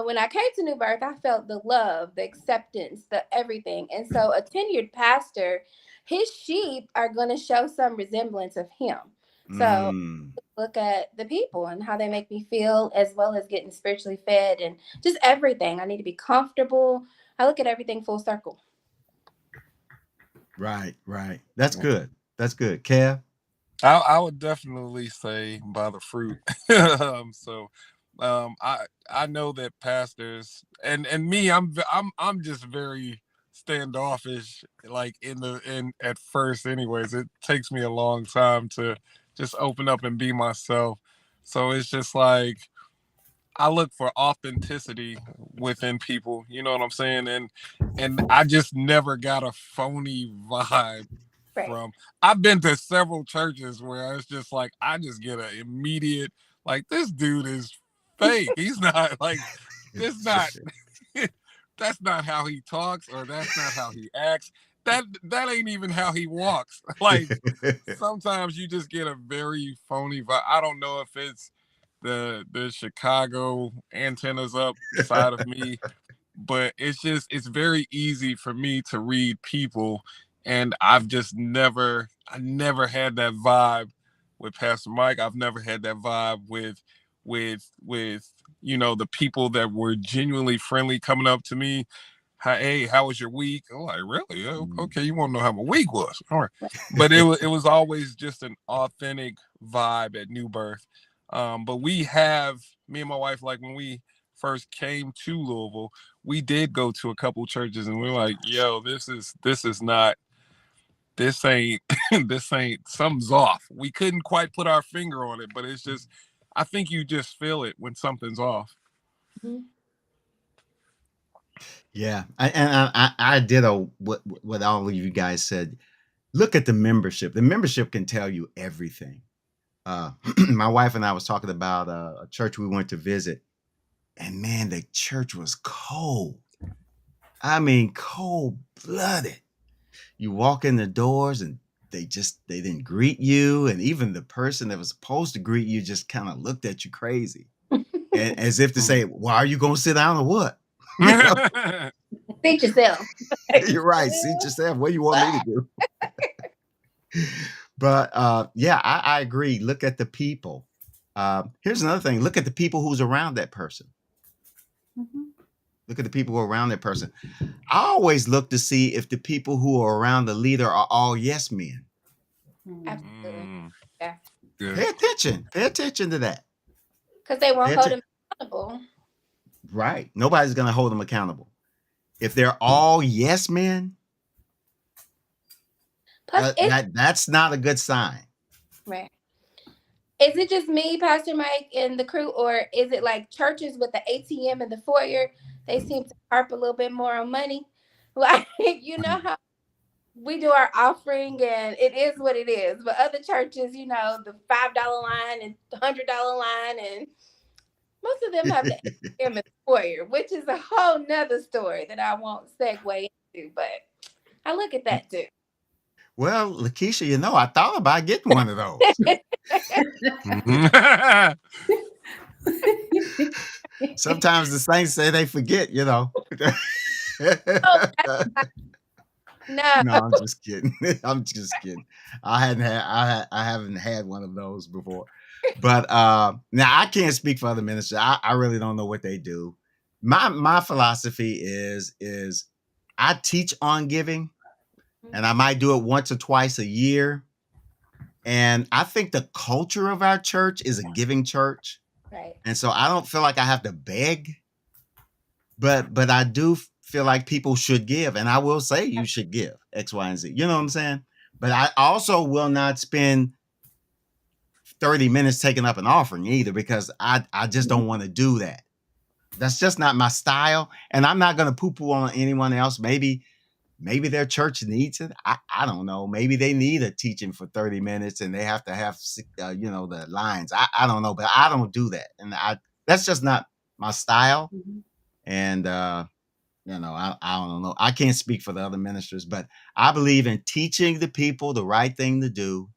when I came to New Birth, I felt the love, the acceptance, the everything. And so a tenured pastor, his sheep are going to show some resemblance of him. So Mm. look at the people and how they make me feel, as well as getting spiritually fed and just everything. I need to be comfortable. I look at everything full circle. Right, right. That's good. That's good. Kev? I would definitely say by the fruit. So I know that pastors and me, I'm just very standoffish, like in at first anyways. It takes me a long time to just open up and be myself. So it's just like I look for authenticity within people, you know what I'm saying? And I just never got a phony vibe Right. from. I've been to several churches where it's just like I just get an immediate, like, this dude is fake. He's not like this not that's not how he talks, or that's not how he acts. That ain't even how he walks. Like, sometimes you just get a very phony vibe. I don't know if it's the Chicago antennas up side of me, but it's very easy for me to read people, and I never had that vibe with Pastor Mike. I've never had that vibe with the people that were genuinely friendly coming up to me. Hey, how was your week? I'm like, really? Mm. Okay, you want to know how my week was? All right. But it was always just an authentic vibe at New Birth. But we have, me and my wife, like, when we first came to Louisville, we did go to a couple churches, and we are like, yo, this is not, this ain't this ain't, something's off. We couldn't quite put our finger on it, but it's just, I think you just feel it when something's off. Mhm. Yeah. I did what all of you guys said. Look at the membership. The membership can tell you everything. My wife and I was talking about a church we went to visit, and man, the church was cold. I mean, cold blooded. You walk in the doors and they didn't greet you, and even the person that was supposed to greet you just kind of looked at you crazy, and as if to say, "Why are you going to sit down or what?" You know, Think yourself. you're right. Seat yourself. What do you want me to What? do? But yeah, I agree. Look at the people. Here's another thing. Look at the people who's around that person. Mhm. Look at the people who are around that person. I always look to see if the people who are around the leader are all yes men. Mhm. Absolutely. Yeah. Good. Pay attention. Pay attention to that. Because they Pay won't hold atten- him accountable. right. Nobody's going to hold them accountable. If they're all yes men, Plus, that's not a good sign. right. Is it just me, Pastor Mike, and the crew, or is it like churches with the ATM in the foyer? They seem to harp a little bit more on money. Like, you know how we do our offering and it is what it is. But other churches, the $5 line and $100 line, and most of them have the ATM in the foyer, which is a whole nother story that I won't segue into. But I look at that too. Well, Lakeisha, I thought about getting one of those. Mhm. Sometimes the saints say they forget. Oh, no. No, I'm just kidding. I'm just kidding. I haven't had one of those before. But now I can't speak for other ministers. I really don't know what they do. My philosophy is I teach on giving, and I might do it once or twice a year. And I think the culture of our church is a giving church. Right. And so I don't feel like I have to beg, but I do feel like people should give. And I will say you should give X, Y, and Z. You know what I'm saying? But I also will not spend 30 minutes taking up an offering either, because I just don't want to do that. That's just not my style. And I'm not going to poo-poo on anyone else. Maybe their church needs it. I don't know. Maybe they need a teaching for 30 minutes and they have to have, the lines. I don't know, but I don't do that. And that's just not my style. Mhm. And, I don't know. I can't speak for the other ministers, but I believe in teaching the people the right thing to do.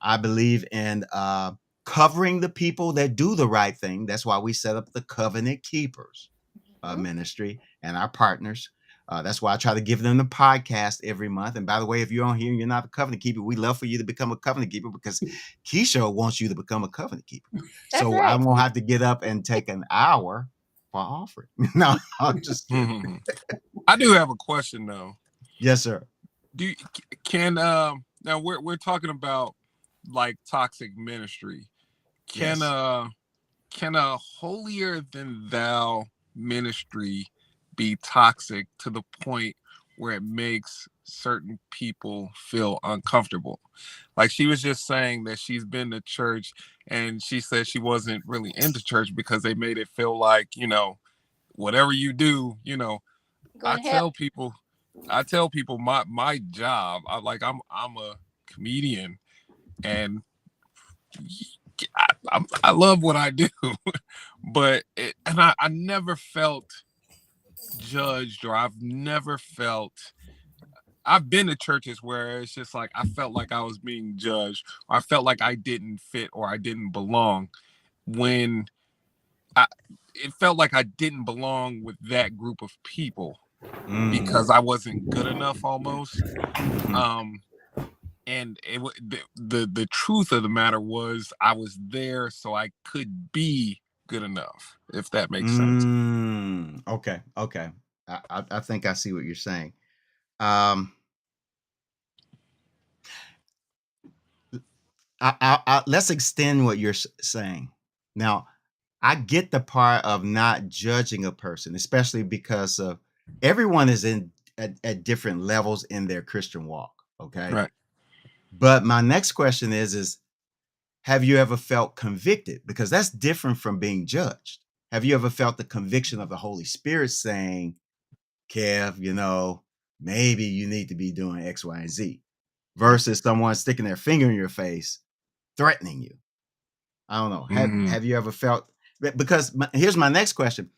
I believe in covering the people that do the right thing. That's why we set up the Covenant Keepers Mhm. ministry and our partners. That's why I try to give them the podcast every month. And by the way, if you're on here and you're not a covenant keeper, we love for you to become a covenant keeper, because Keisha wants you to become a covenant keeper. That's So I right. won't have to get up and take an hour for offering. No, I'm just kidding. I do have a question though. Yes, sir. Can now we're talking about like toxic ministry. Can Yes. can a holier than thou ministry be toxic to the point where it makes certain people feel uncomfortable? Like she was just saying that she's been to church and she said she wasn't really into church because they made it feel like, whatever you do, I Going to hell. tell people my job, I'm a comedian and I love what I do, but I never felt judged, or I've been to churches where it's just like I felt like I was being judged, or I felt like I didn't fit or I didn't belong when I it felt like I didn't belong with that group of people because I wasn't good enough almost. Mhm. Um and the truth of the matter was I was there so I could be good enough, if that makes sense. Okay. Okay. I think I see what you're saying. Um, let's extend what you're saying. Now, I get the part of not judging a person, especially because of everyone is at different levels in their Christian walk. Okay. Right. But my next question is have you ever felt convicted? Because that's different from being judged. Have you ever felt the conviction of the Holy Spirit saying, Kev, maybe you need to be doing X, Y, and Z, versus someone sticking their finger in your face, threatening you? I don't know. Have you ever felt? Because here's my next question.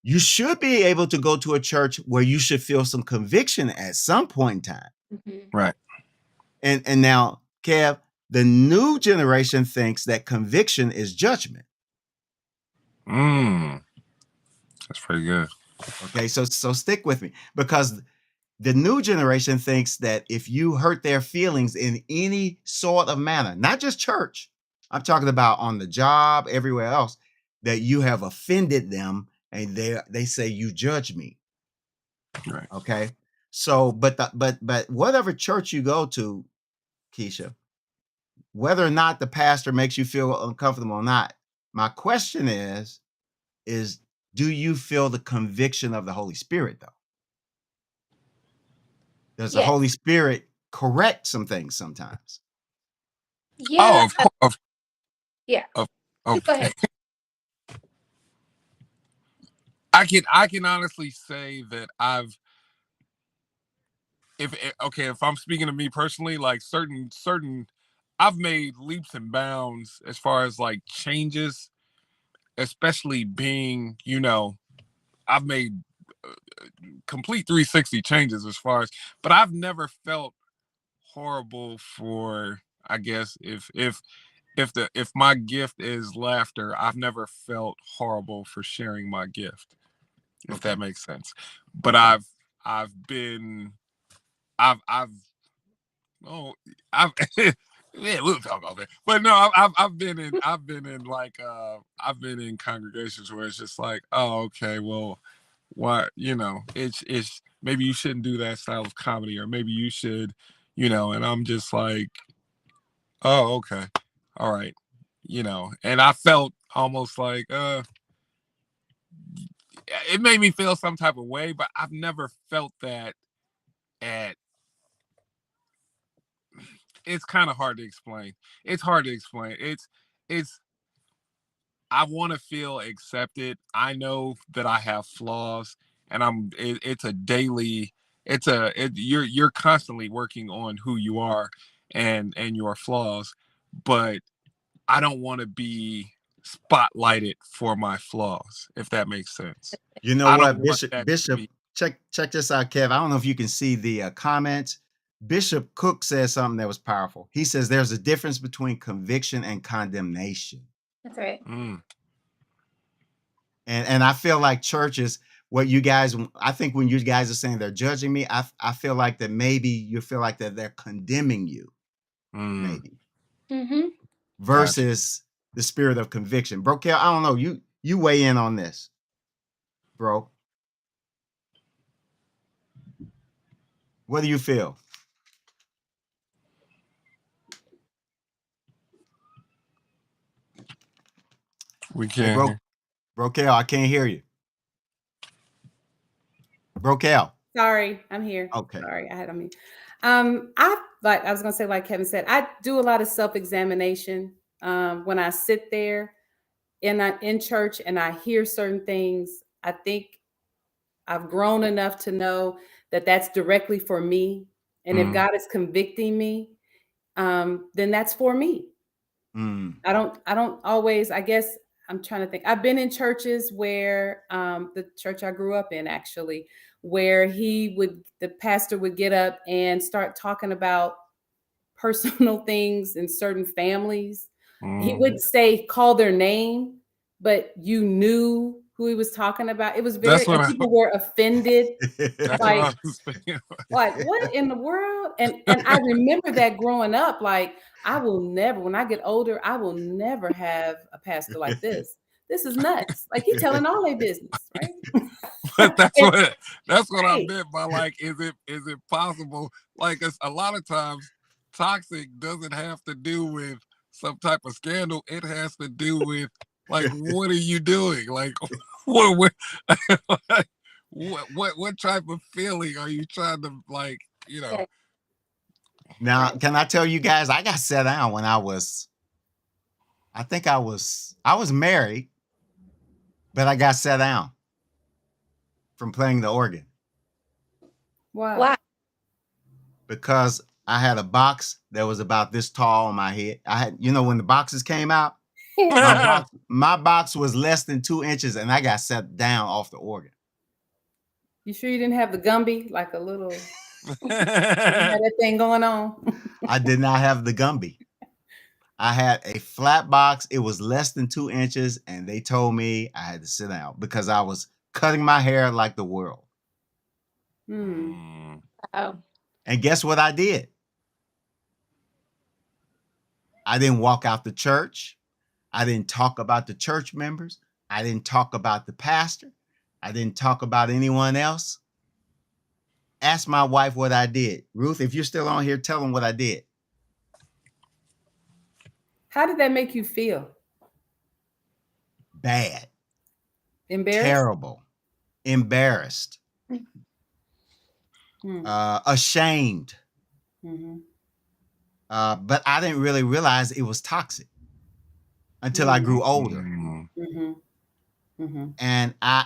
You should be able to go to a church where you should feel some conviction at some point in time. Mhm. Right. And now, Kev, the new generation thinks that conviction is judgment. That's pretty good. Okay, so stick with me, because the new generation thinks that if you hurt their feelings in any sort of manner, not just church, I'm talking about on the job, everywhere else, that you have offended them, and they say you judge me. Right. Okay. So, but whatever church you go to, Keisha, whether or not the pastor makes you feel uncomfortable or not, my question is do you feel the conviction of the Holy Spirit though? Does the Holy Yes. Spirit correct some things sometimes? Oh, Yeah. of course. Yeah. Of, You go ahead. I can honestly say that if I'm speaking to me personally, like certain, I've made leaps and bounds as far as like changes, especially being, I've made complete 360 changes as far as, but I've never felt horrible for, I guess, if my gift is laughter, I've never felt horrible for sharing my gift, if Okay. that makes sense. But Okay. I've been I've oh I've yeah, we'll talk about that. But no, I've been in like I've been in congregations where it's just like, oh, okay, well, why, it's maybe you shouldn't do that style of comedy, or maybe you should, and I'm just like, oh, okay, all right, and I felt almost like it made me feel some type of way, but I've never felt that at it's kind of hard to explain. It's hard to explain. It's I want to feel accepted. I know that I have flaws, and it's a daily, you're constantly working on who you are and your flaws, but I don't want to be spotlighted for my flaws, if that makes sense. You know I don't what, want Bishop? that to Bishop, be. check this out, Kev. I don't know if you can see the comments. Bishop Cook says something that was powerful. He says there's a difference between conviction and condemnation. That's right. And I feel like churches, what you guys, I think when you guys are saying they're judging me, I feel like that maybe you feel like that they're condemning you, maybe, Mm-hmm. Gotcha. versus the spirit of conviction. Bro, Kel, I don't know. You weigh in on this, bro. What do you feel? We Hey, can't hear. bro, Kel, I can't hear you. Bro, Kel. Sorry, I'm here. Okay. Sorry, I had on me. I was gonna say, like Kevin said, I do a lot of self-examination when I sit there in church and I hear certain things. I think I've grown enough to know that that's directly for me, and if Mm, God is convicting me, then that's for me. Mm, I don't always, I guess I'm trying to think. I've been in churches where the church I grew up in actually, where the pastor would get up and start talking about personal things in certain families. He mm. would say, call their name, but you knew who he was talking about. It was That's very, what and I. people were offended. That's what Like, I was thinking. what in the world? And I remember that growing up, like I will never, when I get older, I will never have a pastor like this. This is nuts. Like he telling all their business, right? But And, that's what I right. meant by like, is it possible? Like a lot of times, toxic doesn't have to do with some type of scandal. It has to do with like, what are you doing? Like, what like, what type of feeling are you trying to like? Yeah. Now, Right. can I tell you guys, I got set down when I was married, but I got set down from playing the organ Wow. Why? because I had a box that was about this tall on my head. I had, when the boxes came out, my box was less than 2 inches, and I got set down off the organ. You sure you didn't have the Gumby, like a little, you had that thing going on? I did not have the Gumby. I had a flat box. It was less than 2 inches, and they told me I had to sit down because I was cutting my hair like the world. Hmm. Oh. And guess what I did? I didn't walk out the church. I didn't talk about the church members. I didn't talk about the pastor. I didn't talk about anyone else. Ask my wife what I did. Ruth, if you're still on here, tell them what I did. How did that make you feel? Bad, Embarrassed? terrible, embarrassed, Hmm. ashamed. Mm-hmm. But I didn't really realize it was toxic until I grew older. Mm-hmm. Mm-hmm. And I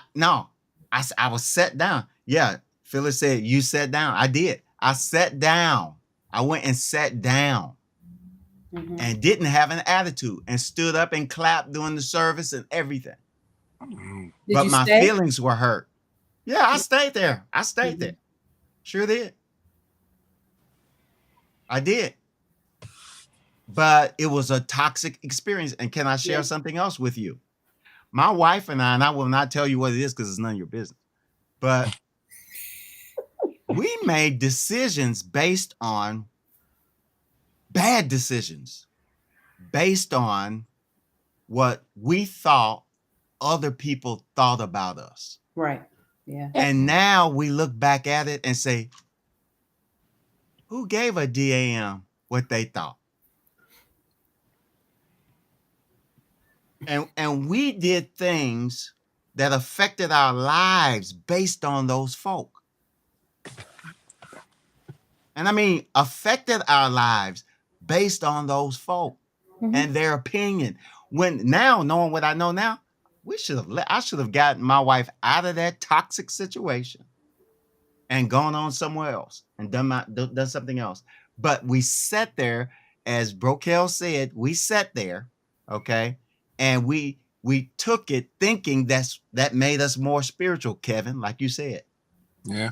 was set down. Yeah, Phyllis said, you sat down. I did. I sat down. I went and sat down and didn't have an attitude and stood up and clapped during the service and everything. Did But you my stay? feelings were hurt. Yeah, I stayed there. I stayed there. Sure did. I did. But it was a toxic experience. And can I share something else with you? My wife and I will not tell you what it is because it's none of your business, but we made decisions based on bad decisions, based on what we thought other people thought about us. Right. Yeah. And now we look back at it and say, who gave a DAM what they thought? And we did things that affected our lives based on those folk. And I mean, affected our lives based on those folk and their opinion. When now, knowing what I know now, I should have gotten my wife out of that toxic situation and gone on somewhere else and done something else. But we sat there, as Brokel said, we sat there, okay, and we took it thinking that made us more spiritual, Kevin, like you said. Yeah.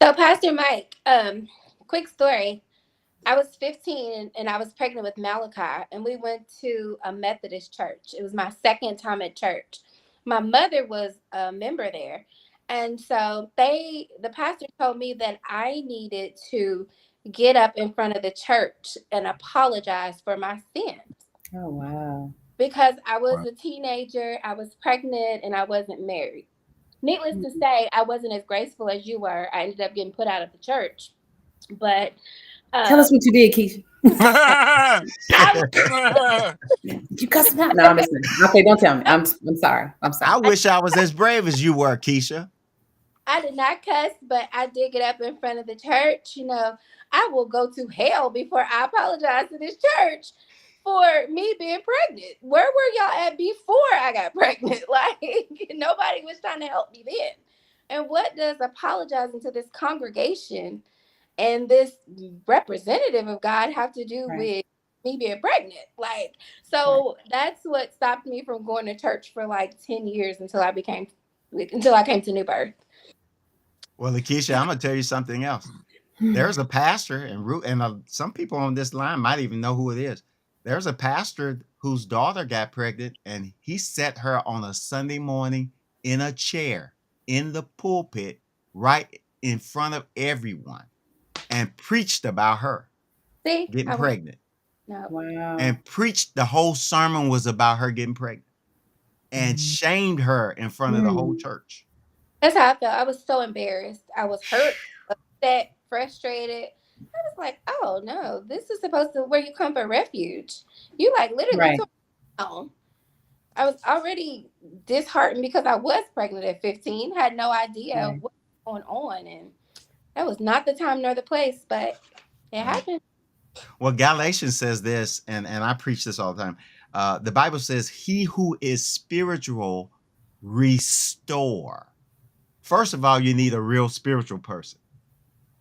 So, Pastor Mike, quick story. I was 15 and I was pregnant with Malachi, and we went to a Methodist church. It was my second time at church. My mother was a member there. And so the pastor told me that I needed to get up in front of the church and apologize for my sins Oh, wow. because I was a teenager, I was pregnant, and I wasn't married. Needless to say, I wasn't as graceful as you were. I ended up getting put out of the church. But tell us what you did, Keisha. Did you cuss him out? No, I'm just kidding. Okay, don't tell me. I'm sorry. I'm sorry. I wish I was as brave as you were, Keisha. I did not cuss, but I did get up in front of the church. You know, I will go to hell before I apologize to this church for me being pregnant. Where were y'all at before I got pregnant? Like, nobody was trying to help me then. And what does apologizing to this congregation and this representative of God have to do with me being pregnant? Like, so that's what stopped me from going to church for like 10 years until I came to New Birth. Well, Lakeisha, I'm gonna tell you something else. There's a pastor, and some people on this line might even know who it is. There's a pastor whose daughter got pregnant, and he set her on a Sunday morning in a chair in the pulpit right in front of everyone and preached about her getting pregnant. No. Wow. And preached the whole sermon was about her getting pregnant and shamed her in front of the whole church. That's how I felt. I was so embarrassed. I was hurt, upset, frustrated. I was like, oh no, this is supposed to where you come for refuge. You like literally took me home. I was already disheartened because I was pregnant at 15, had no idea what was going on. And that was not the time nor the place, but it happened. Well, Galatians says this, and I preach this all the time. The Bible says, he who is spiritual, restore. First of all, you need a real spiritual person.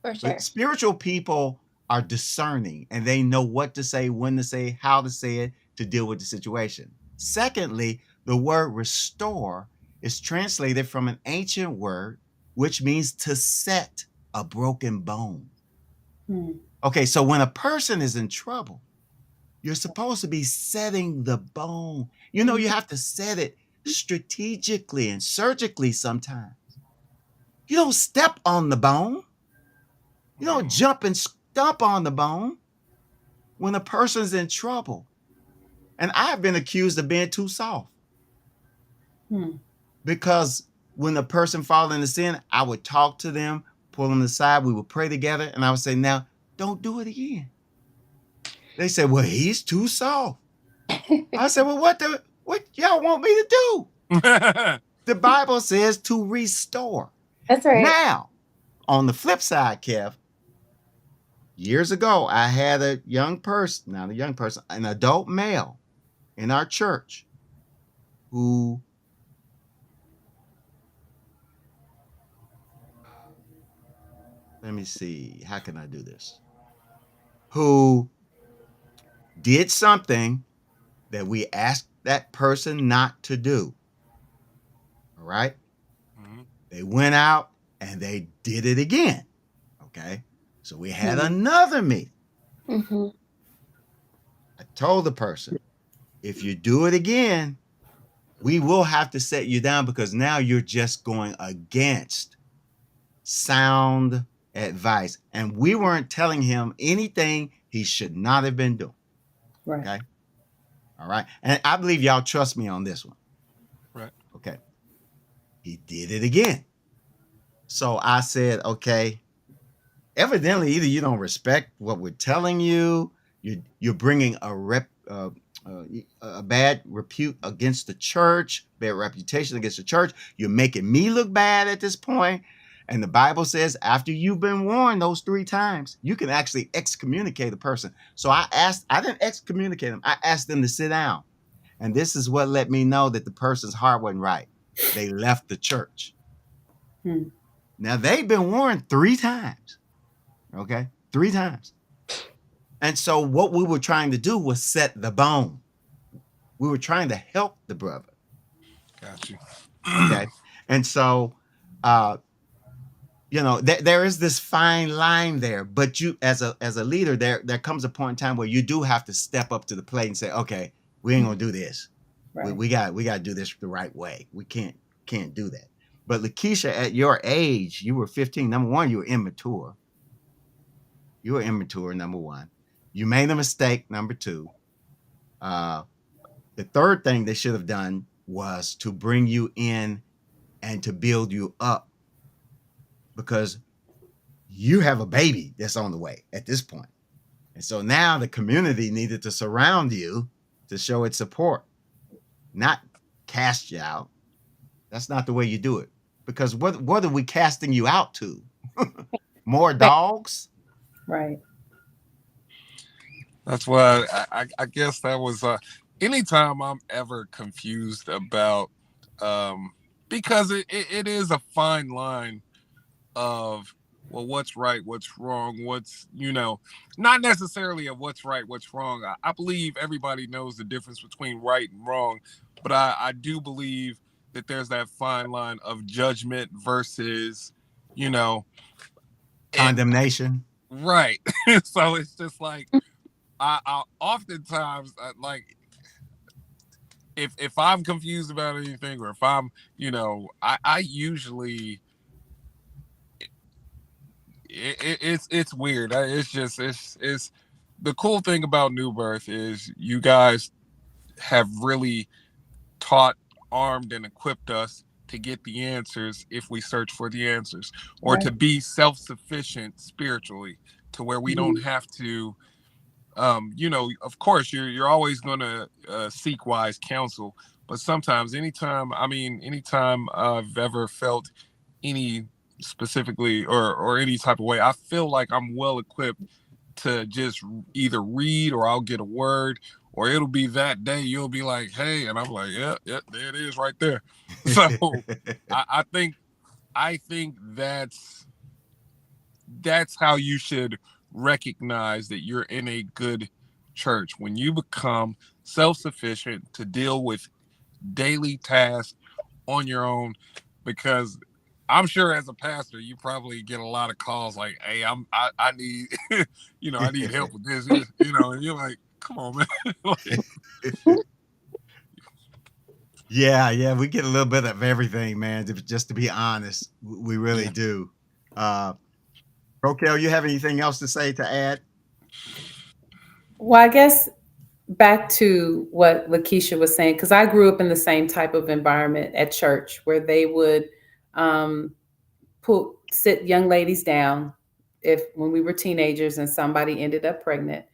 For sure. But spiritual people are discerning, and they know what to say, when to say, how to say it to deal with the situation. Secondly, the word restore is translated from an ancient word, which means to set a broken bone. Okay, so when a person is in trouble, you're supposed to be setting the bone. You know, you have to set it strategically and surgically sometimes. You don't step on the bone. You don't jump and stomp on the bone when a person's in trouble. And I've been accused of being too soft. Because when a person falls into sin, I would talk to them, pull them aside, we would pray together, and I would say, now, don't do it again. They said, well, he's too soft. I said, well, what y'all want me to do? The Bible says to restore. That's right. Now, on the flip side, Kev, years ago, I had a young person, not a young person, an adult male in our church who let me see, how can I do this? Who did something that we asked that person not to do. All right. Mhm. They went out and they did it again. Okay. So we had Hmm. another meeting. Mm-hmm. I told the person, if you do it again, we will have to set you down because now you're just going against sound advice. And we weren't telling him anything he should not have been doing. Right. Okay. All right. And I believe y'all trust me on this one. Right. Okay. He did it again. So I said, okay, evidently either you don't respect what we're telling you, you're bringing a bad repute against the church, bad reputation against the church. You're making me look bad at this point. And the Bible says after you've been warned those 3 times, you can actually excommunicate a person. So I didn't excommunicate them. I asked them to sit down. And this is what let me know that the person's heart wasn't right. They left the church. Hmm. Now they've been warned 3 times. Okay. 3 times. And so what we were trying to do was set the bone. We were trying to help the brother. Got you. Okay. And so, uh, there is this fine line there, but you, as a leader, there comes a point in time where you do have to step up to the plate and say, okay, we ain't gonna do this. Right. We got to do this the right way. We can't do that. But Lakeisha, at your age, you were 15. Number one, you were immature. You were immature. Number one, you made a mistake. Number two, uh, the third thing they should have done was to bring you in and to build you up because you have a baby that's on the way at this point. And so now the community needed to surround you to show its support, not cast you out. That's not the way you do it. Because what are we casting you out to? More dogs? Right. That's why I guess that was anytime I'm ever confused about um because it is a fine line of, well, what's right, what's wrong, what's, not necessarily of what's right, what's wrong. I believe everybody knows the difference between right and wrong, but I do believe that there's that fine line of judgment versus, you know and Condemnation? right. So it's just like I oftentimes like if I'm confused about anything, or if I'm, I usually it's weird. It's just it's the cool thing about New Birth is you guys have really taught, armed, and equipped us to get the answers if we search for the answers, or Right. to be self-sufficient spiritually, to where we don't Mhm. have to, of course you're always going to seek wise counsel, but sometimes, anytime I've ever felt any specifically, or any type of way, I feel like I'm well equipped to just either read, or I'll get a word, or it'll be that day you'll be like, hey, and I'm like, yeah, yeah, there it is right there. So I think that's how you should recognize that you're in a good church, when you become self-sufficient to deal with daily tasks on your own. Because I'm sure as a pastor you probably get a lot of calls like, hey, I need I need help with this, and you're like, come on, man. Like, Yeah, we get a little bit of everything, man. Just to be honest, we really yeah. do. Uh, Rokel, you have anything else to say to add? Well, I guess back to what Lakeisha was saying, because I grew up in the same type of environment at church where they would um, sit young ladies down. If when we were teenagers and somebody ended up pregnant,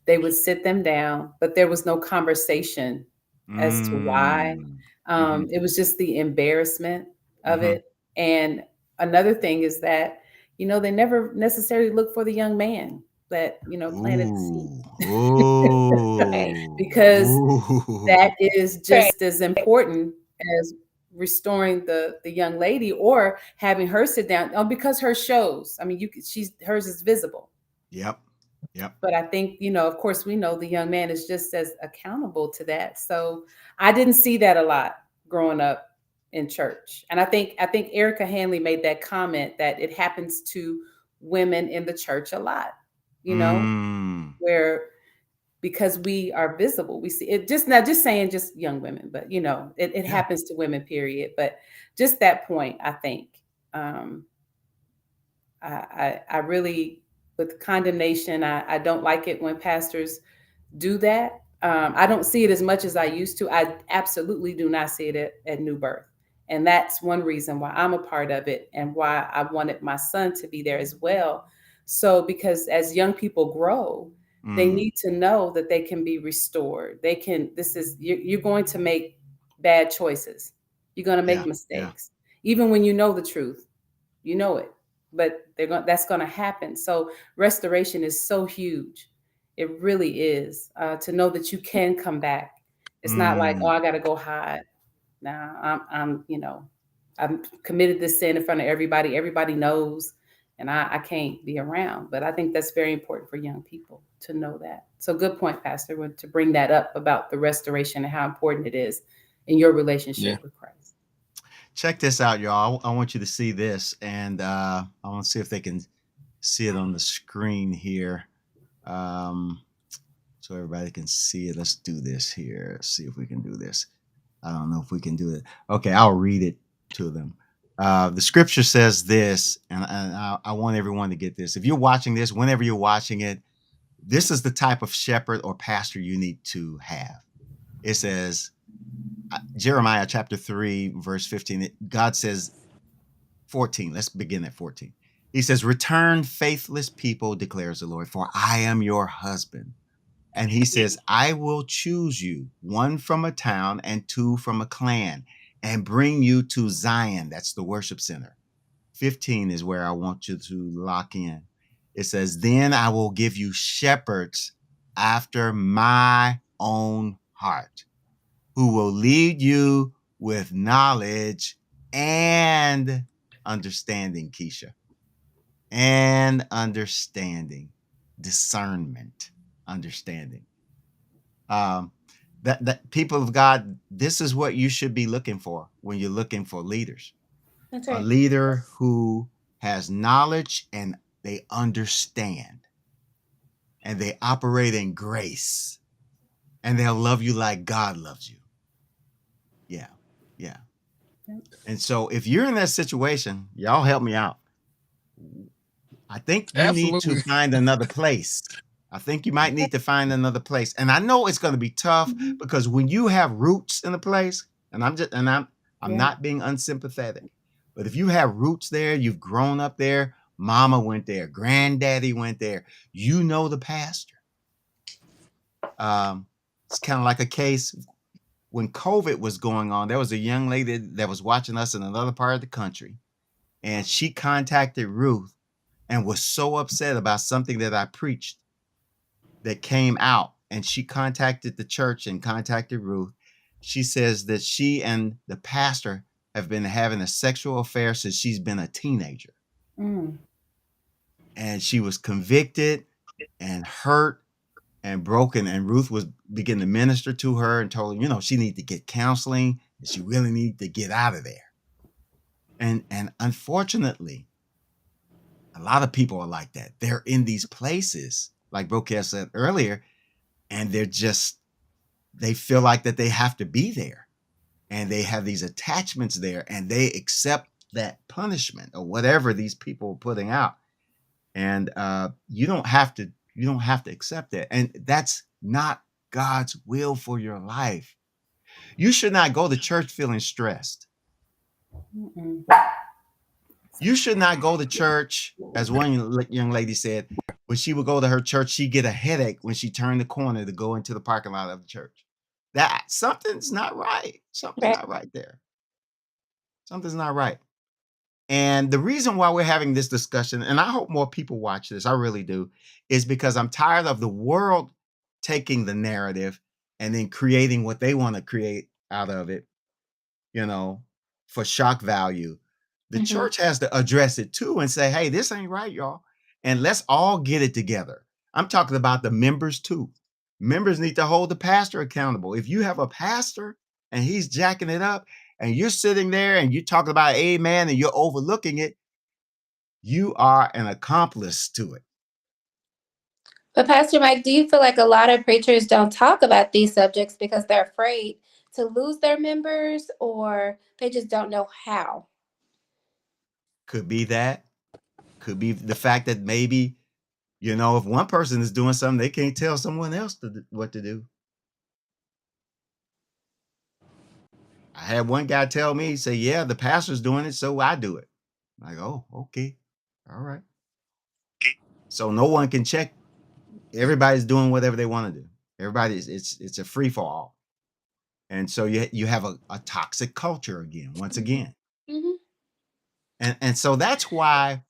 they would sit them down, but there was no conversation as to why. Mm. Hmm. It was just the embarrassment of Hmm. it. And another thing is that, they never necessarily look for the young man that, planted the seed. Ooh. Right. Ooh. Because Ooh. that is Right. just as important as restoring the young lady or having her sit down, because her shows, I mean, she's hers is visible. Yep. Yep. But I think, of course, we know the young man is just as accountable to that. So I didn't see that a lot growing up in church. And I think Erica Hanley made that comment that it happens to women in the church a lot, Mm. where because we are visible, we see it. Just not just saying just young women, but it Yeah. happens to women, period. But just that point, I think, um, I really, with condemnation, I don't like it when pastors do that. I don't see it as much as I used to. I absolutely do not see it at New Birth. And that's one reason why I'm a part of it and why I wanted my son to be there as well. So, because as young people grow, they Mm. need to know that they can be restored. You're going to make bad choices. You're going to make Yeah. Yeah. mistakes. Even when you know the truth, you know it, but that's going to happen. So restoration is so huge. It really is, to know that you can come back. It's not like, oh, Mm. I got to go hide. Now I'm committed this sin in front of everybody. Everybody knows, and I can't be around. But I think that's very important for young people to know that. So good point, Pastor, to bring that up about the restoration and how important it is in your Yeah. relationship with Christ. Check this out, y'all. I want you to see this, and I want to see if they can see it on the screen here, um, so everybody can see it. Let's do this here. Let's see if we can do this. I don't know if we can do it. Okay, I'll read it to them. The scripture says this, and I want everyone to get this. If you're watching this, whenever you're watching it, this is the type of shepherd or pastor you need to have. It says, Jeremiah chapter 3, verse 15, God says, 14, let's begin at 14. He says, "Return, faithless people, declares the Lord, for I am your husband." And he says, "I will choose you, one from a town and two from a clan, and bring you to Zion." That's the worship center. 15 is where I want you to lock in. It says, "Then I will give you shepherds after my own heart, who will lead you with knowledge and understanding," Keisha, and understanding, discernment, understanding. Um, that people of God, this is what you should be looking for when you're looking for leaders. That's A right. leader who has knowledge and they understand and they operate in grace and they'll love you like God loves you. Yeah. Yeah. And so if you're in that situation, y'all help me out. I think you need to Absolutely. find another place. I think you might need to find another place. And I know it's going to be tough Mhm. because when you have roots in a place, and I'm Yeah. not being unsympathetic, but if you have roots there, you've grown up there, mama went there, granddaddy went there, you know the pastor. It's kind of like a case when COVID was going on. There was a young lady that was watching us in another part of the country, and she contacted Ruth and was so upset about something that I preached that came out. And she contacted the church and contacted Ruth. She says that she and the pastor have been having a sexual affair since she's been a teenager. Mm. And she was convicted and hurt and broken. And Ruth was beginning to minister to her and told her, she needed to get counseling and she really needed to get out of there. And unfortunately, a lot of people are like that. They're in these places, like Broadcast said earlier, and they feel like that they have to be there. And they have these attachments there and they accept that punishment or whatever these people are putting out. And you don't have to accept that. And that's not God's will for your life. You should not go to church feeling stressed. Mm-mm. You should not go to church, as one young lady said, when she would go to her church, she'd get a headache when she turned the corner to go into the parking lot of the church. That something's not right. Something's Right. not right there. Something's not right. And the reason why we're having this discussion, and I hope more people watch this, I really do, is because I'm tired of the world taking the narrative and then creating what they want to create out of it, you know, for shock value, the Mhm. church has to address it too and say, hey, this ain't right, y'all. And let's all get it together. I'm talking about the members too. Members need to hold the pastor accountable. If you have a pastor and he's jacking it up and you're sitting there and you're talking about amen and you're overlooking it, you are an accomplice to it. But Pastor Mike, do you feel like a lot of preachers don't talk about these subjects because they're afraid to lose their members, or they just don't know how? Could be that. Could be the fact that maybe, if one person is doing something, they can't tell someone else what to do. I had one guy tell me, say, yeah, the pastor's doing it, so I do it. I'm like, oh, okay. All right. So no one can check. Everybody's doing whatever they want to do. Everybody's it's a free for all. And so you have a toxic culture again, once again. Mhm. And so that's why,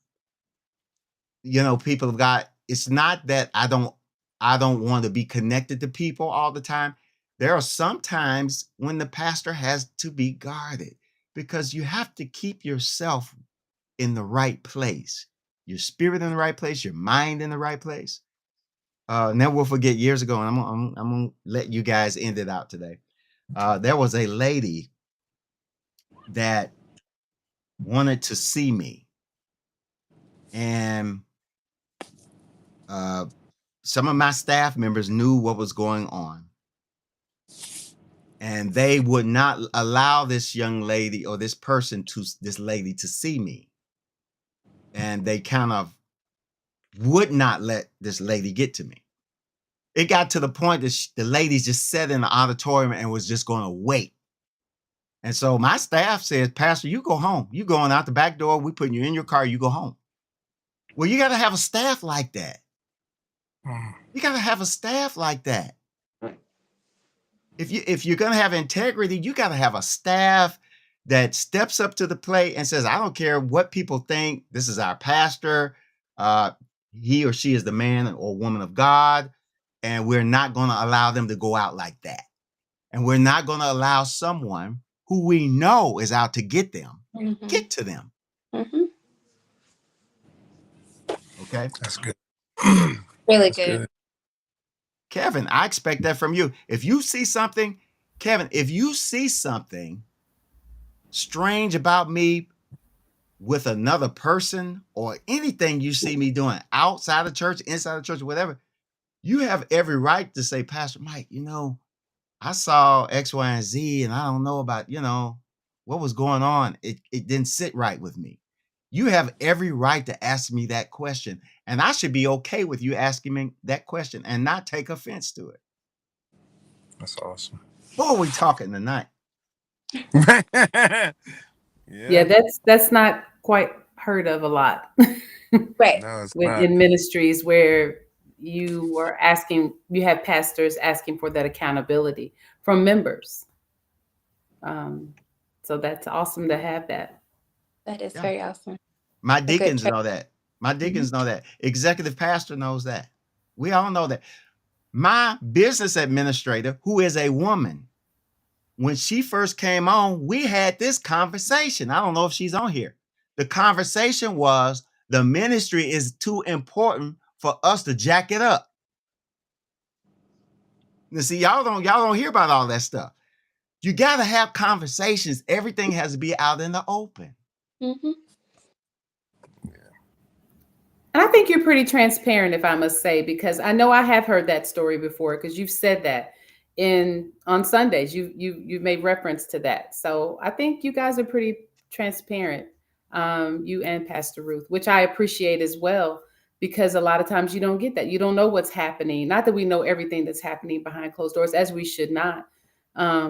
people have got, it's not that I don't want to be connected to people all the time. There are some times when the pastor has to be guarded because you have to keep yourself in the right place, your spirit in the right place, your mind in the right place. Never will forget years ago, and I'm gonna let you guys end it out today. There was a lady that wanted to see me, and some of my staff members knew what was going on, and they would not allow this young lady or this lady to see me, and they kind of would not let this lady get to me. It got to the point that the lady just sat in the auditorium and was just going to wait. And so my staff says, Pastor, you go home. You going out the back door. We putting you in your car. You go home. Well, you got to have a staff like that. You got to have a staff like that. If you're going to have integrity, you got to have a staff that steps up to the plate and says, I don't care what people think. This is our pastor. He or she is the man or woman of God. And we're not going to allow them to go out like that. And we're not going to allow someone who we know is out to get them, get to them. Mhm. Okay. That's good. Really That's good. Kevin, I expect that from you. If you see something, Kevin, if you see something strange about me with another person or anything you see me doing outside of church, inside of church, whatever, you have every right to say, Pastor Mike, I saw X, Y, and Z, and I don't know about, what was going on. It didn't sit right with me. You have every right to ask me that question. And I should be okay with you asking me that question and not take offense to it. That's awesome. What are we talking tonight? Yeah, that's not quite heard of a lot. Right. No, it's not. In ministries where you have pastors asking for that accountability from members. So that's awesome to have that. That is Yeah. very awesome. My A good deacons trait. know that. My deacons know that. Executive pastor knows that. We all know that. My business administrator, who is a woman, when she first came on, we had this conversation. I don't know if she's on here. The conversation was the ministry is too important for us to jack it up. Now, see, y'all don't hear about all that stuff. You got to have conversations. Everything has to be out in the open. Mhm. And I think you're pretty transparent, if I must say, because I know I have heard that story before, because you've said that on Sundays. You've made reference to that. So I think you guys are pretty transparent, you and Pastor Ruth, which I appreciate as well, because a lot of times you don't get that. You don't know what's happening. Not that we know everything that's happening behind closed doors, as we should not,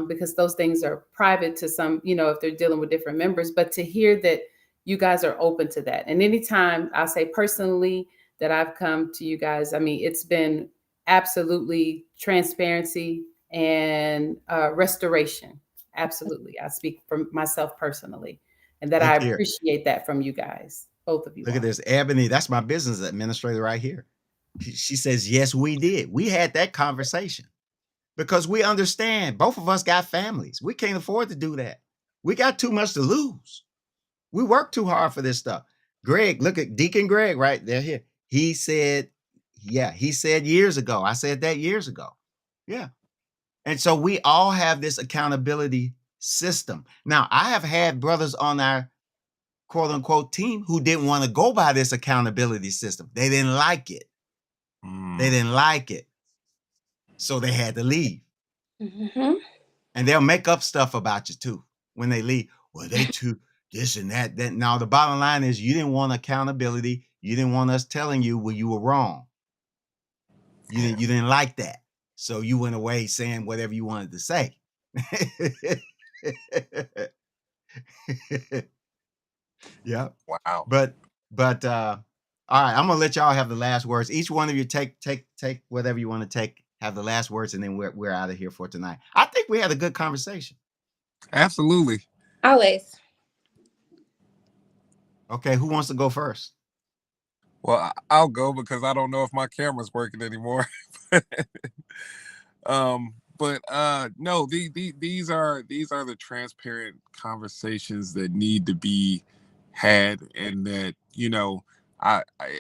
because those things are private to some, if they're dealing with different members. But to hear that you guys are open to that. And anytime I'll say personally that I've come to you guys, I mean, it's been absolutely transparency and restoration. Absolutely. I speak for myself personally, and that I Look here. appreciate that from you guys, both of you. Look at this. Ebony, that's my business administrator right here. She says, yes, we did. We had that conversation because we understand both of us got families. We can't afford to do that. We got too much to lose. We work too hard for this stuff. Greg, look at Deacon Greg right there here. He said, yeah, he said years ago. I said that years ago. Yeah. And so we all have this accountability system. Now, I have had brothers on our quote unquote team who didn't want to go by this accountability system. They didn't like it. They didn't like it. So they had to leave. Mm-hmm. And they'll make up stuff about you too when they leave. Well, they too this and that. That. Now, the bottom line is you didn't want accountability. You didn't want us telling you when you were wrong. You didn't like that. So you went away saying whatever you wanted to say. Yeah. Wow. But all right, I'm gonna let y'all have the last words. Each one of you take whatever you want to take, have the last words, and then we're out of here for tonight. I think we had a good conversation. Absolutely. Always. Okay, who wants to go first? Well, I'll go because I don't know if my camera's working anymore. But no, these are the transparent conversations that need to be had, and that, you know,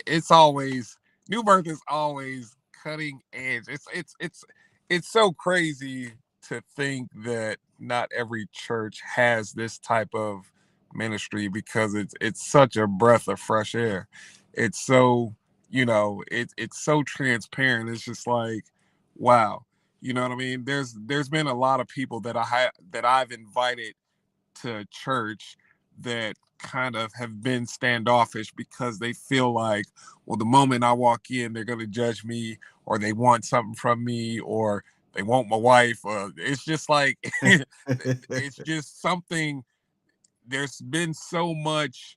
it's always, New Birth is always cutting edge. It's so crazy to think that not every church has this type of ministry, because it's such a breath of fresh air. It's so, you know, it's so transparent. It's just like, wow. You know what I mean? There's been a lot of people that I've invited to church that kind of have been standoffish because they feel like, well, the moment I walk in, they're going to judge me, or they want something from me, or they want my wife. It's just like, it's just something. There's been so much,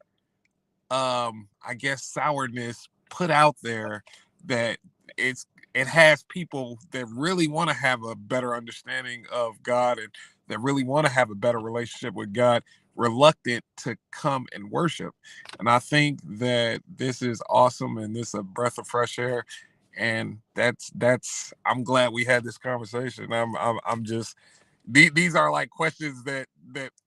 I guess, sourness put out there that it has people that really want to have a better understanding of God, and that really want to have a better relationship with God, reluctant to come and worship. And I think that this is awesome, and this is a breath of fresh air. And I'm glad we had this conversation. I'm just, these are like questions that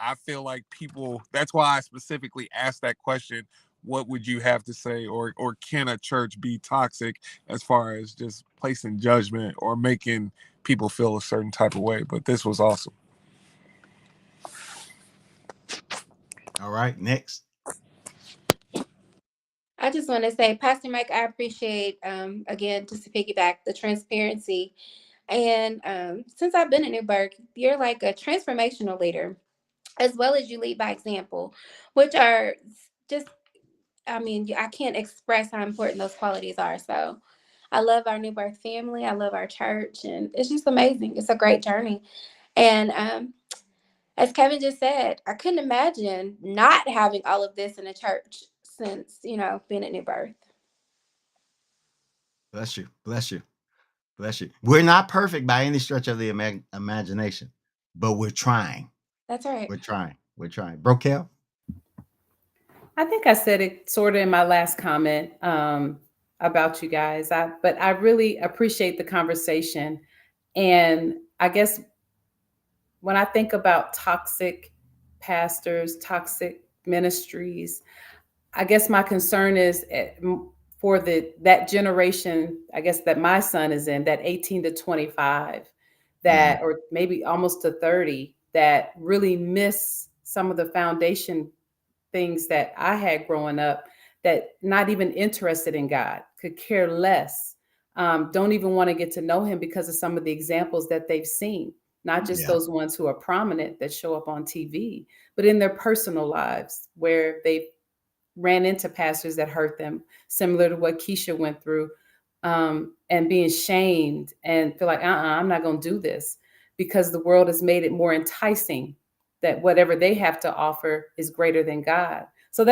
I feel like people, that's why I specifically asked that question. What would you have to say, or can a church be toxic as far as just placing judgment or making people feel a certain type of way? But this was awesome. All right, next. I just want to say, Pastor Mike, I appreciate, again, just to piggyback, the transparency. And since I've been in New Birth, you're like a transformational leader, as well as you lead by example, which are just, I mean, I can't express how important those qualities are. So I love our New Birth family. I love our church. And it's just amazing. It's a great journey. And as Kevin just said, I couldn't imagine not having all of this in a church since, being at New Birth. Bless you. Bless you. Bless you. We're not perfect by any stretch of the imagination, but we're trying. That's right. We're trying. We're trying. Brokel? I think I said it sort of in my last comment about you guys. But I really appreciate the conversation. And I guess when I think about toxic pastors, toxic ministries, I guess my concern is for that generation, I guess that my son is in, that 18 to 25, that, or maybe almost to 30, that really miss some of the foundation things that I had growing up, that not even interested in God, could care less, don't even want to get to know him because of some of the examples that they've seen, not just those ones who are prominent that show up on TV, but in their personal lives where they've ran into pastors that hurt them, similar to what Keisha went through, and being shamed and feel like, I'm not going to do this, because the world has made it more enticing that whatever they have to offer is greater than God. So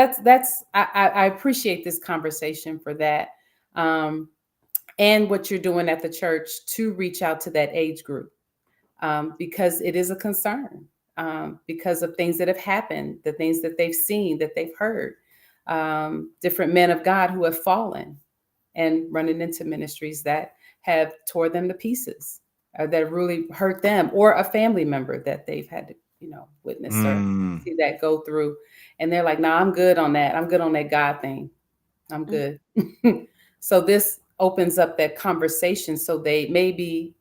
I appreciate this conversation for that. And what you're doing at the church to reach out to that age group, because it is a concern, because of things that have happened, the things that they've seen, that they've heard, different men of God who have fallen and running into ministries that have tore them to pieces, or that really hurt them, or a family member that they've had to witness or Mm, see that go through. And they're like, "Nah, I'm good on that. I'm good on that God thing. I'm Mm. good." So this opens up that conversation so they maybe,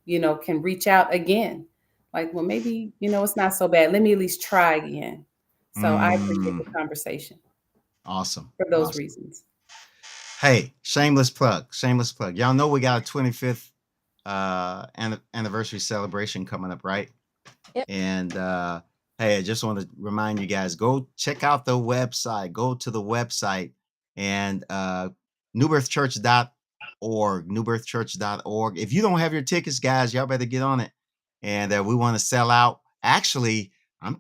can reach out again. Like, well, maybe, it's not so bad. Let me at least try again. So I appreciate the mm. conversation Awesome. for those Awesome. reasons. Hey, shameless plug. Shameless plug. Y'all know we got a 25th anniversary celebration coming up, right? Yep. And hey, I just want to remind you guys, go check out the website. Go to the website and newbirthchurch.org. If you don't have your tickets, guys, y'all better get on it. And we want to sell out. Actually, I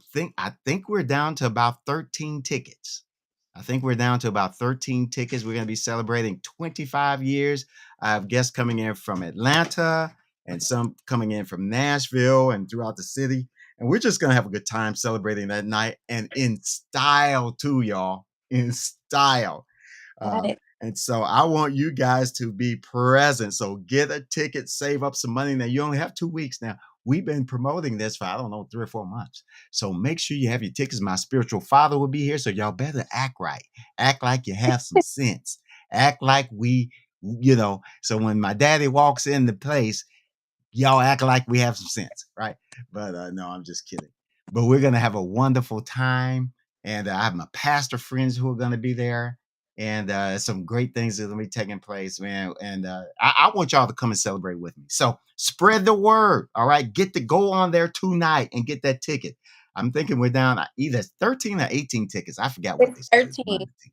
think we're down to about 13 tickets. I think we're down to about 13 tickets. We're going to be celebrating 25 years. I have guests coming in from Atlanta and some coming in from Nashville and throughout the city. And we're just going to have a good time celebrating that night and in style too, y'all. In style. Got it. And so I want you guys to be present. So get a ticket, save up some money. Now, you only have 2 weeks now. We've been promoting this for, I don't know, 3 or 4 months. So make sure you have your tickets. My spiritual father will be here. So y'all better act right. Act like you have some sense. Act like so when my daddy walks in the place, y'all act like we have some sense, right? But no, I'm just kidding. But we're gonna have a wonderful time, and I have my pastor friends who are gonna be there, and some great things that will be taking place, man. And I want y'all to come and celebrate with me. So spread the word, all right? Get to go on there tonight and get that ticket. I'm thinking we're down either 13 or 18 tickets. I forgot what It's they said. It's one 13. of the two.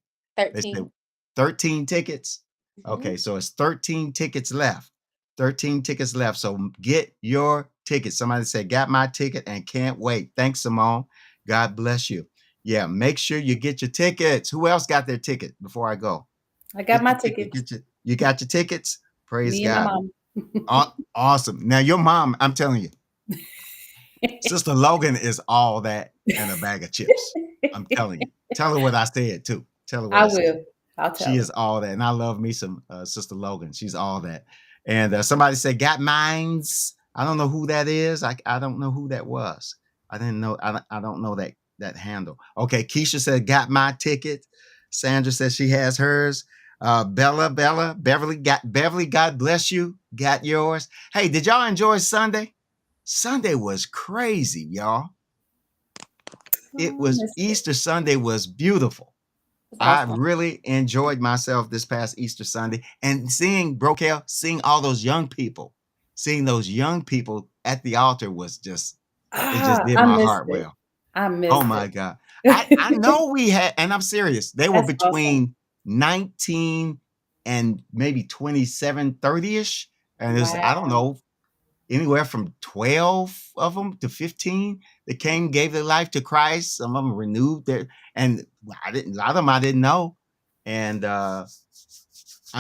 They said 13. 13 tickets. Mhm. Okay, so it's 13 tickets left. 13 tickets left. So get your ticket. Somebody said, got my ticket and can't wait. Thanks, Simone. God bless you. Yeah, make sure you get your tickets. Who else got their ticket before I go? I got Get my your ticket. tickets. You got your tickets? Praise Me and my God. mom. Awesome. Now, your mom, I'm telling you, Sister Logan is all that and a bag of chips. I'm telling you. Tell her what I said, too. Tell her what I I said. will. I'll tell She her. is all that. And I love me some Sister Logan. She's all that. And somebody said, got mines. I don't know who that is. I don't know who that was. I didn't know. I don't know that handle. Okay. Keisha said, got my ticket. Sandra says she has hers. Beverly, God bless you. Got yours. Hey, did y'all enjoy Sunday? Sunday was crazy, y'all. It Oh, I was missed it. Easter Sunday was beautiful. It's I awesome. really enjoyed myself this past Easter Sunday and seeing all seeing those young people at the altar it just did I my missed heart it. well. I Oh missed my it. God. I know we had, and I'm serious, they were That's awesome. between 19 and maybe 27, 30-ish. And there's, I don't Wow. know, anywhere from 12 of them to 15 that came, gave their life to Christ. Some of them renewed and a lot of them I didn't know. And I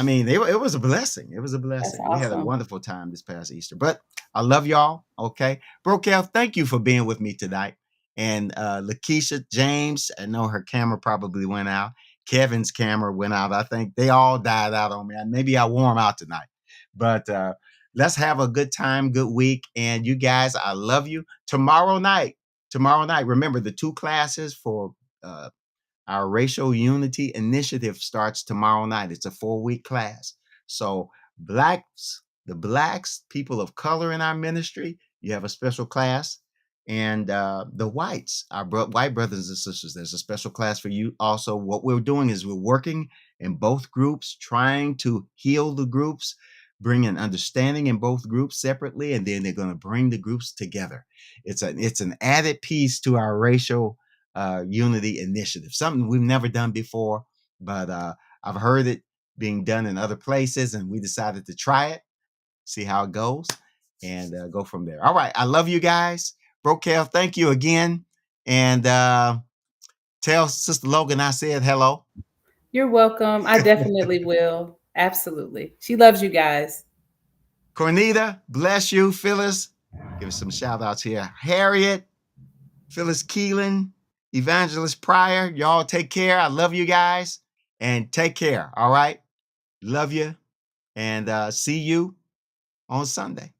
mean, it was a blessing. It was a That's blessing. We had a awesome. wonderful time this past Easter. But I love y'all. Okay. Brokel, thank you for being with me tonight. And Lakeisha, James, I know her camera probably went out. Kevin's camera went out. I think they all died out on me. Maybe I wore them out tonight. But let's have a good time, good week. And you guys, I love you. Tomorrow night, remember the 2 classes for uh, our racial unity initiative starts tomorrow night. It's a 4-week class. So the blacks, people of color in our ministry, you have a special class. And the whites, our white brothers and sisters, there's a special class for you. Also, what we're doing is we're working in both groups, trying to heal the groups, bring an understanding in both groups separately, and then they're going to bring the groups together. It's an added piece to our racial unity initiative, something we've never done before, but I've heard it being done in other places, and we decided to try it, see how it goes, and go from there. All right. I love you guys. Brokel, thank you again. And tell Sister Logan I said hello. You're welcome. I definitely will. Absolutely. She loves you guys. Cornita, bless you. Phyllis, give us some shout outs here. Harriet, Phyllis Keelan, Evangelist Pryor, y'all take care. I love you guys and take care. All right. Love you and see you on Sunday.